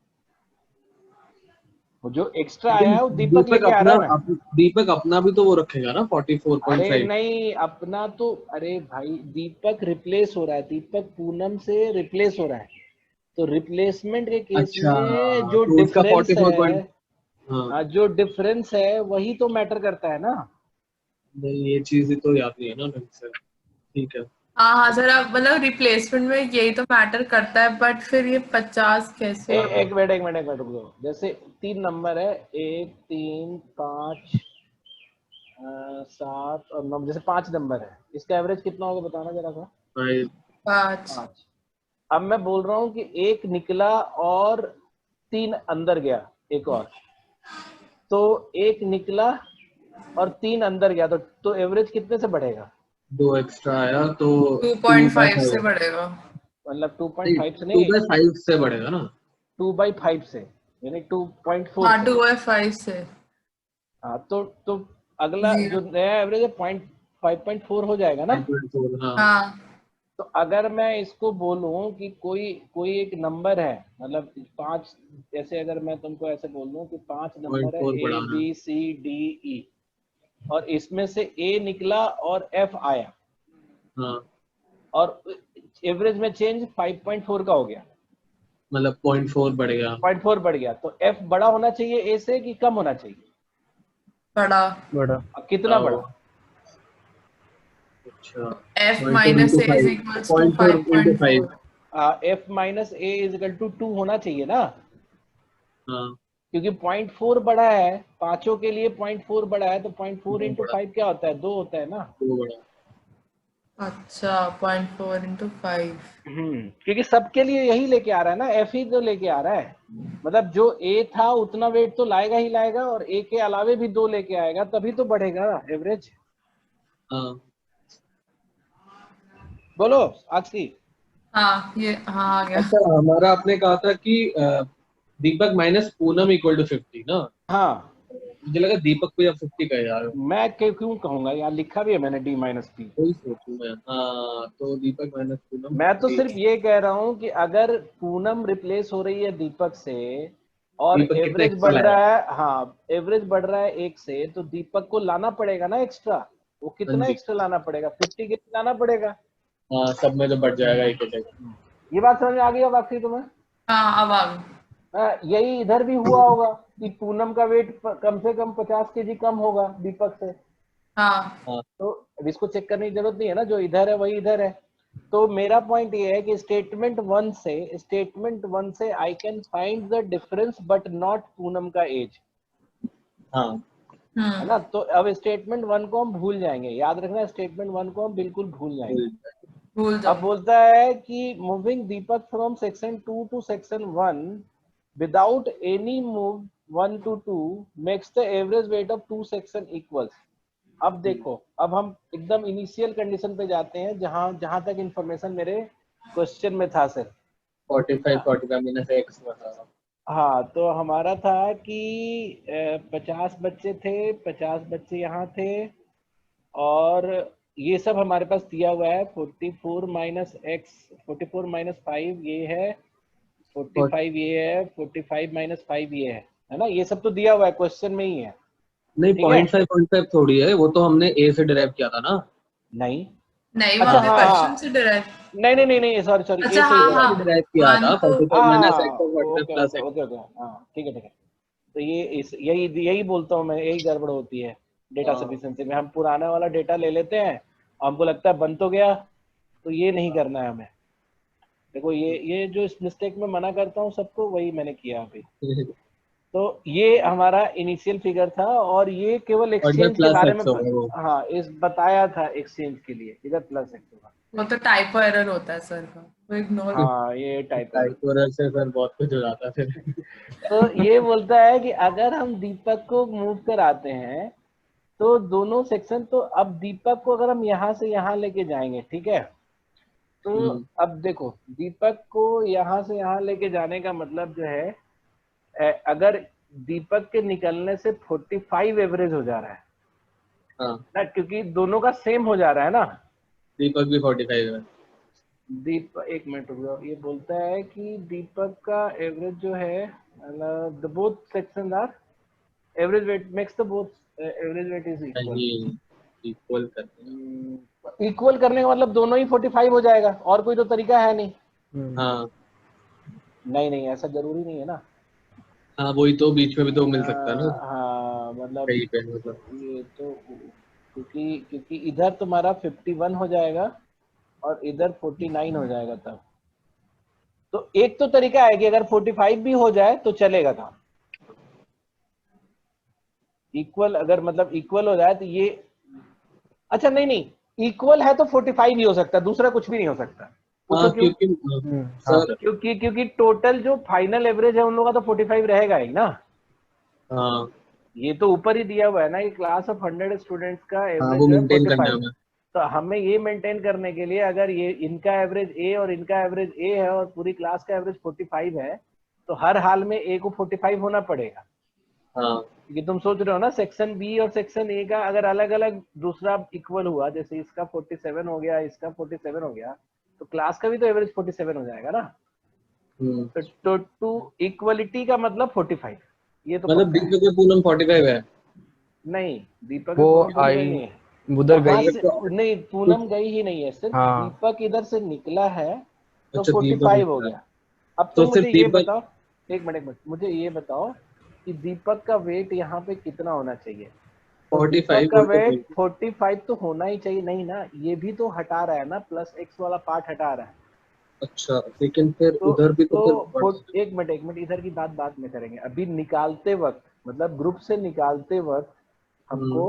वो जो एक्स्ट्रा आया है वो दीपक लेके आ अपना रहा है ना। दीपक अपना भी तो वो रखेगा ना अरे 44.5। नहीं, अपना तो, अरे भाई दीपक रिप्लेस हो रहा है, दीपक पूनम से रिप्लेस हो रहा है। तो रिप्लेसमेंट के केस अच्छा, में जो तो उसका डिफरेंस 44 है, पॉइंट। हाँ। जो डिफरेंस है वही तो मैटर करता है ना। नहीं, ये चीज ही तो याद नहीं है ना ढंग से। ठीक है। हाँ हाँ सर, अब मतलब रिप्लेसमेंट में यही तो मैटर करता है, बट फिर ये 50 कैसे? एक मिनट रुक दो। जैसे 3 नंबर है, 1 3 5 7 और 9, जैसे 5 नंबर है, इसका एवरेज कितना होगा बताना जरा सा। 5। 5। अब मैं बोल रहा हूँ कि एक निकला और 3 अंदर गया, एक और, तो एक निकला और 3 अंदर गया, तो एवरेज कितने से बढ़ेगा? 2 एक्स्ट्रा आया तो 2.5 से बढ़ेगा। मतलब 2.5 से नहीं, 2/5 से बढ़ेगा ना। 2/5 से, यानी 2.4 हाँ से। 2/5 से। हाँ, तो अगला जो 0। नया एवरेज है 5.4 हो जाएगा ना। 5.4। हाँ। हाँ तो अगर मैं इसको बोलूं कि कोई कोई एक नंबर है, मतलब 5, जैसे अगर मैं तुमको ऐसे बोल दूं कि 5 नंबर है, 0.4 A बढ़ाना। B C D E, और इसमें से A निकला और F आया, हाँ, और एवरेज में चेंज 5.4 का हो गया, मतलब 0.4 बढ़ गया। 0.4 बढ़ गया, तो F बड़ा होना चाहिए A से कि कम होना चाहिए? बड़ा। बड़ा। अब कितना बड़ा? अच्छा, F 0.4 minus into A is 5, equals to 0.4 into 5। 5.4। F minus A is equal to 2 होना चाहिए ना। हाँ। क्योंकि 0.4 बड़ा है, पांचों के लिए 0.4 बड़ा है, तो 0.4 इंटू 5 क्या होता है, 2 होता है ना। वो बड़ा। अच्छा 0.4 into 5। क्योंकि सबके लिए यही लेके आ रहा है ना, एफ ही तो लेके आ रहा है, मतलब जो ए था उतना वेट तो लाएगा ही लाएगा, और ए के अलावे भी 2 लेके आएगा, तभी तो बढ़ेगा एवरेज। हाँ बोलो आखिरी। हाँ ये हाँ आ गया। अच्छा, हमारा आपने कहा था कि दीपक माइनस पूनम इक्वल टू 50 ना। हाँ मुझे लगा दीपक को या 50 का यार, मैं क्यों कहूंगा यार, लिखा भी है मैंने डी माइनस पी। वही सोचूं मैं। हाँ तो दीपक माइनस पूनम मैं तो 50। सिर्फ ये कह रहा हूँ कि अगर पूनम रिप्लेस हो रही है दीपक से और दीपक कितना एवरेज एक्स्ट्रा बढ़ लाया। रहा है, हाँ एवरेज बढ़ रहा है 1 से, तो दीपक को लाना पड़ेगा ना एक्स्ट्रा। वो हाँ कितना जी। एक्स्ट्रा लाना पड़ेगा, 50 के लाना पड़ेगा। हाँ सब में तो बढ़ जाएगा एक एक। ये बात समझ में आ गई अब आखिरी तुम्हें। हाँ अब आ गई। यही इधर भी हुआ होगा कि पूनम का वेट कम से कम 50 केजी कम होगा दीपक से, हाँ हाँ तो अब इसको चेक करने की जरूरत नहीं है ना, जो इधर है वही इधर है। तो मेरा पॉइंट ये है कि स्टेटमेंट वन से I can find the difference but not Poonam का एज, हाँ है ना। तो अब स्टेटमेंट वन को हम भूल जाएंगे, याद रखना स्टेटमेंट वन को हम बिल्कुल भूल जाएंगे। भूल अब जाओ। बोलता है कि moving Deepak from section 2 to section 1 without any move 1 to 2 makes the average weight of 2 section equals. अब देखो, अब हम एकदम इनिशियल कंडीशन पे जाते हैं, जहां तक इंफॉर्मेशन मेरे क्वेश्चन में था सर। 45 माइनस एक्स बता रहा हूँ। हाँ तो हमारा था कि 50 बच्चे थे, 50 बच्चे यहाँ थे, और ये सब हमारे पास दिया हुआ है। 44 माइनस एक्स, 44 माइनस 5 ये है, 45 ये है, 45 माइनस 5 ये है ना। ये सब तो दिया हुआ है, क्वेश्चन में ही है। नहीं ठीक है, 0.5 थोड़ी है, वो तो हमने ए से डिराइव किया था ना। नहीं, नहीं वहां अच्छा पे हाँ क्वेश्चन हाँ, से डिराइव। नहीं नहीं नहीं नहीं, सॉरी सॉरी, ए अच्छा से ही हाँ ए डिराइव हाँ से किया। डिराइव किया वन था तो 45 माइनस एक्स हाँ और 45 okay plus okay x. Okay okay, हाँ ठीक है ठीक है। तो ये यही यही बोलता हूँ मैं, यही गड़बड़ होती है डेटा हाँ सफिशिएंसी में। हम पुराना वाला डेटा ले लेते हैं, हमको लगता है बन तो गया, तो ये नहीं करना है हमें। देखो ये जो इस मिस्टेक में मना करता हूँ सबको, वही मैंने किया अभी। तो ये हमारा इनिशियल फिगर था, और ये केवल और इधर एक्सचेंज के प्लस बारे में एक्स होगा वो। हाँ इस बताया था एक्सचेंज के लिए, इधर प्लस एक्स होगा। वो तो टाइपो एरर होता है सर का, वो इग्नोर। हाँ ये टाइप एरर। टाइपोरर से फिर बहुत कुछ हो जाता है फिर। तो ये बोलता है कि अगर हम दीपक को मूव कराते हैं तो दोनों सेक्शन, तो अब दीपक को अगर हम यहाँ से यहाँ लेके जाएंगे, ठीक है, तो अब देखो दीपक को यहाँ से यहाँ लेके जाने का मतलब जो है, अगर दीपक के निकलने से 45 एवरेज हो जा रहा है हाँ ना, क्योंकि दोनों का सेम हो जा रहा है ना। दीपक भी 45 है। एक मिनट रुक जाओ, ये बोलता है कि दीपक का एवरेज जो है, the both section are average weight makes the both average weight is equal. नहीं इक्वल करते हैं। इक्वल करने का मतलब दोनों ही 45 हो जाएगा, और कोई तो तरीका है नहीं। हाँ नहीं नहीं, ऐसा जरूरी नहीं है ना। हाँ वही तो, बीच में भी तो मिल सकता है ना हाँ मतलब कहीं पे, मतलब। ये तो, क्योंकि क्योंकि इधर तुम्हारा 51 हो जाएगा और इधर 49 हो जाएगा तब। तो एक तो तरीका है कि अगर 45 भी हो जाए तो चलेगा काम, इक्वल अगर मतलब इक्वल हो जाए तो ये, अच्छा नहीं नहीं, इक्वल है तो 45 ही हो सकता है, दूसरा कुछ भी नहीं हो सकता। पूछो हाँ क्यों। क्योंकि हाँ सर, क्योंकि टोटल जो फाइनल एवरेज है उन लोगों का तो 45 रहेगा ही ना। हाँ ये तो ऊपर ही दिया हुआ है ना कि क्लास ऑफ 100 स्टूडेंट्स का हाँ एवरेज वो जो है मेंटेन करना है 45। हमें। तो हमें ये मेंटेन करने के लिए, अगर ये इनका एवरेज ए और इनका एवरेज ए है और पूरी क्लास का एवरेज 45 है, तो हर हाल में ए को 45 होना पड़ेगा। हाँ क्योंकि तुम सोच रहे हो ना, सेक्शन बी और सेक्शन ए का अगर अलग अलग दूसरा इक्वल हुआ, जैसे इसका 47 हो गया, इसका 47 हो गया, तो क्लास का भी तो एवरेज 47 हो जाएगा ना। तो टू इक्वलिटी का मतलब 45, ये तो मतलब पक्का है। दीपक और पूनम 45 है। नहीं, दीपक वो पूनम 45 आई नहीं है, उधर वहां गई। से नहीं, पूनम गई ही नहीं है, सिर्फ हाँ दीपक इधर से निकला है तो अच्छा दीपक 45 हो निकला है। गया। अब तो तुम मुझे सिर्फ ये दीपक। बताओ, एक मिनट मुझे ये बताओ कि दीपक का वेट यहाँ पे कितना होना चाहिए। तो दीपक 45 का वही तो वेट बोल। 45 तो होना ही चाहिए, नहीं ना, ये भी तो हटा रहा है ना, प्लस एक्स वाला पार्ट हटा रहा है। अच्छा, लेकिन फिर तो उधर भी तो फिर बढ़ जाएगा। एक मिनट इधर की बात बाद में करेंगे, अभी निकालते वक्त मतलब ग्रुप से निकालते वक्त हमको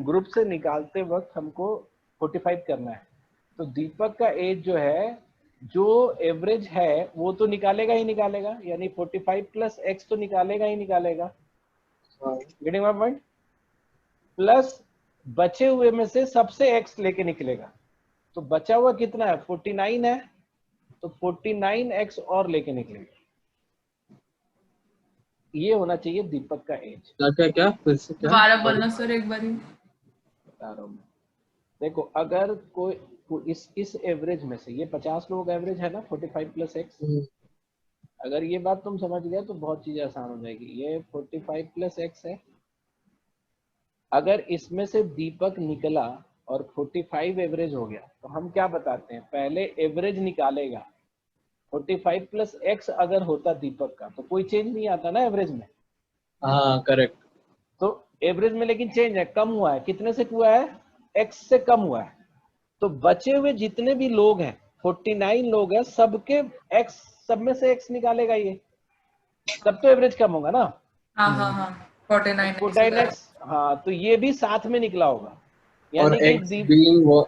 ग्रुप से निकालते वक्त हमको 45 करना है। तो दीपक का एज जो है, जो एवरेज है वो तो निकालेगा ही निकालेगा, यानी 45 प्लस एक्स तो निकालेगा ही निकालेगा। हाँ, गेटिंग माय पॉइंट? प्लस बचे हुए में से सबसे एक्स लेके निकलेगा, तो बचा हुआ कितना है? 49 है, तो 49 एक्स और लेके निकलेगा। ये होना चाहिए दीपक का एज। क्या क्या क्या फिर से क्या? दोबारा बोलना सर एक बारी। बता रहा हूं मैं। देखो अगर कोई इस एवरेज में से, ये 50 लोगों का एवरेज है ना 45 प्लस एक्स, हम्म, अगर ये बात तुम समझ गए तो बहुत चीजें आसान हो जाएगी। ये 45 प्लस एक्स है, अगर इसमें से दीपक निकला और 45 एवरेज हो गया तो हम क्या बताते हैं? पहले एवरेज निकालेगा। 45 प्लस एक्स अगर होता दीपक का तो कोई चेंज नहीं आता ना एवरेज में। हाँ करेक्ट। तो एवरेज में लेकिन चेंज है, कम हुआ है। कितने से हुआ है? एक्स से कम हुआ है। तो बचे हुए जितने भी लोग हैं, 49 लोग हैं, सबके एक्स, सब में से एक्स निकालेगा ये, तब तो एवरेज कम होगा ना। हाँ हाँ हाँ 49 एक्स 49 एक्स, हाँ, तो ये भी साथ में निकला होगा। और यानी कि एक्स बीइंग वो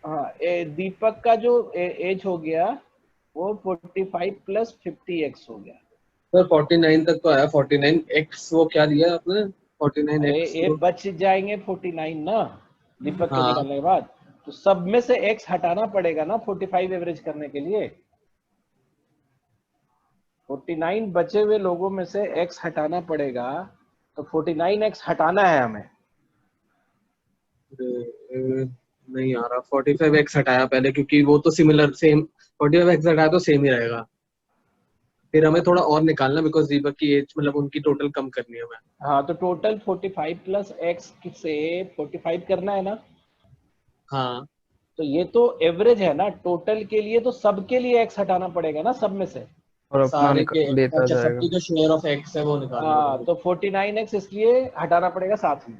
हाँ, दीपक का जो एज हो गया वो 45 प्लस 50 एक्स हो गया। सर 49 तक तो आया। 49 एक्स वो क्या दिया आपने? 49 अरे एक्स ये तो बच जाएंगे 49 ना दीपक के हाँ, निकलने के बाद, तो सब में से एक्स हटाना पड़ेगा ना 45 एवरेज करने के लिए। 49 बचे हुए लोगों में से एक्स हटाना पड़ेगा, तो 49 एक्स हटाना है हमें। नहीं आ रहा। 45 एक्स हटाया पहले, क्योंकि वो तो सिमिलर सेम। 45 एक्स हटाया तो सेम ही रहेगा। फिर हमें थोड़ा और निकालना, बिकॉज दीपक की एज मतलब उनकी टोटल कम करनी है हमें। हाँ, तो टोटल 45 प्लस एक्स से 45 करना है ना। हाँ, तो ये तो एवरेज है ना, टोटल के लिए तो सबके लिए एक्स हटाना पड़ेगा ना सब में से। और अपना सारे के। देता अच्छा, जाएगा। सबकी जो शेयर ऑफ एक्स है वो निकालना हाँ, पड़ेगा। तो 49 एक्स इसलिए हटाना पड़ेगा साथ में।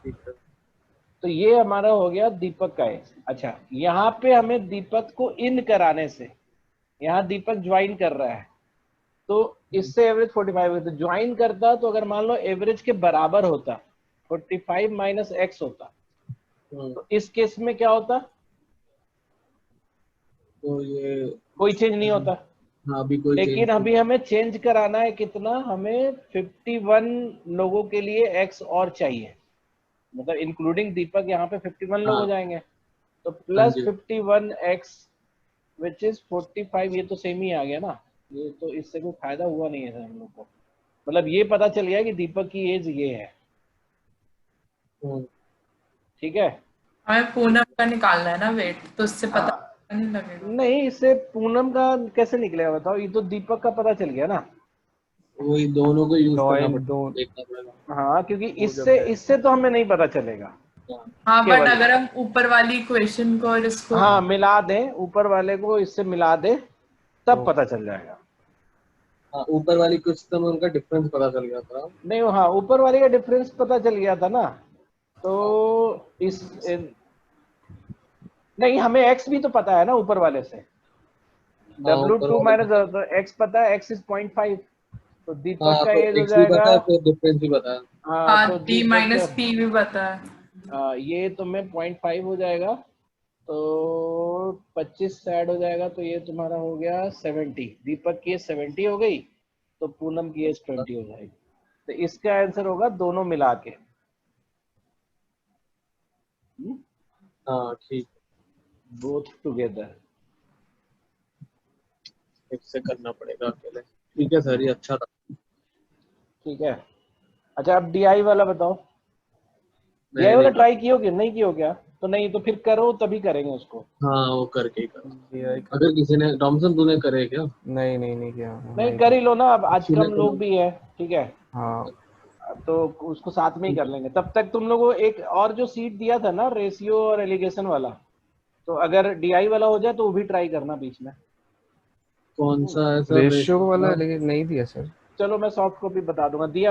ठीक है। तो ये हमारा हो गया दीपक का एज। अच्छा, यहाँ पे हमें दीपक को इन कराने से, यहाँ दीपक ज्वाइन कर रहा है तो इससे एवरेज 45 होता। ज्वाइन करता तो अगर मान लो एवरेज के बराबर होता, 45 माइनस एक्स होता, तो इस केस में क्या होता? तो ये कोई चेंज नहीं होता। हाँ, अभी कोई लेकिन चेंज। अभी हमें चेंज कराना है कितना? हमें 51 लोगों के लिए एक्स और चाहिए, मतलब इंक्लूडिंग दीपक यहाँ पे 51 लोग हो हाँ जाएंगे। तो हाँ plus G. 51 x which is 45, ये तो सेम ही आ गया ना। ये तो इससे कोई फायदा हुआ नहीं है सर हम लोग को, मतलब ये पता चल गया कि दीपक की एज ये है। हम्म, ठीक है। हमें पूनम का निकालना है ना वेट, तो उससे पता हाँ, नहीं लगेगा। नहीं, इससे पूनम का कैसे निकलेगा बताओ? ये तो दीपक का पता चल गया ना। वही दोनों को यूज करना जॉइन दो पड़ेगा, देखना पड़ेगा। हाँ, क्योंकि वो जब इससे जाएगा। इससे तो हमें नहीं पता चलेगा हाँ, हाँ बट केवल। अगर हम ऊपर वाली इक्वेशन को और इसको हाँ, मिला दें, ऊपर वाले को इससे मिला दे, तब तो पता चल जाएगा। हाँ, ऊपर वाली कुछ तो में उनका डिफरेंस पता चल गया था। नहीं, हाँ, ऊपर वाले का डिफरेंस पता चल गया था ना। तो नहीं, हमें एक्स भी तो पता है ना ऊपर वाले से। हाँ, ऊपर W2 वाले को। माइनस एक्स पता है, एक्स इज 0.5, तो दीपक हाँ, का तो एज हो एक्स भी जाएगा। पता है, फिर डिफरेंस भी पता है। हाँ, हाँ तो डी दीपक का माइनस पी भी पता है। ये तुम्हें 0.5 हो जाएगा, तो 25 से ऐड हो जाएगा, तो ये तुम्हारा हो गया 70। दीपक की एज 70 हो गई, तो पूनम की एज 20 हो जाएगी। तो इसका आंसर होगा दोनों मिला के। हाँ ठीक। Both together. इससे करना पड़ेगा अकेले। ठीक है सर, ये अच्छा था। ठीक है। अच्छा, अब डीआई वाला बताओ। डीआई मैं वाला नहीं कर। ट्राई कियो कि नहीं कियो क्या? तो नहीं, तो फिर करो, तभी करेंगे उसको। हाँ, वो करके ही करो। DI का अगर किसी ने, टॉमसन तूने करे क्या? नहीं किया नहीं, नहीं कर किया। ही लो ना, अब आज तूने कम करो। लोग भी है। ठीक है, हाँ तो उसको साथ में ही कर लेंगे। तब तक तुम लोगों को एक और जो सीट दिया था ना, रेशियो और एलिगेशन वाला, तो अगर डीआई वाला हो जाए तो वो भी ट्राई करना बीच में। कौन सा है सर रेशियो वाला रेशियो? लेकिन नहीं दिया सर। चलो मैं सॉफ्ट कॉपी बता दूंगा, दिया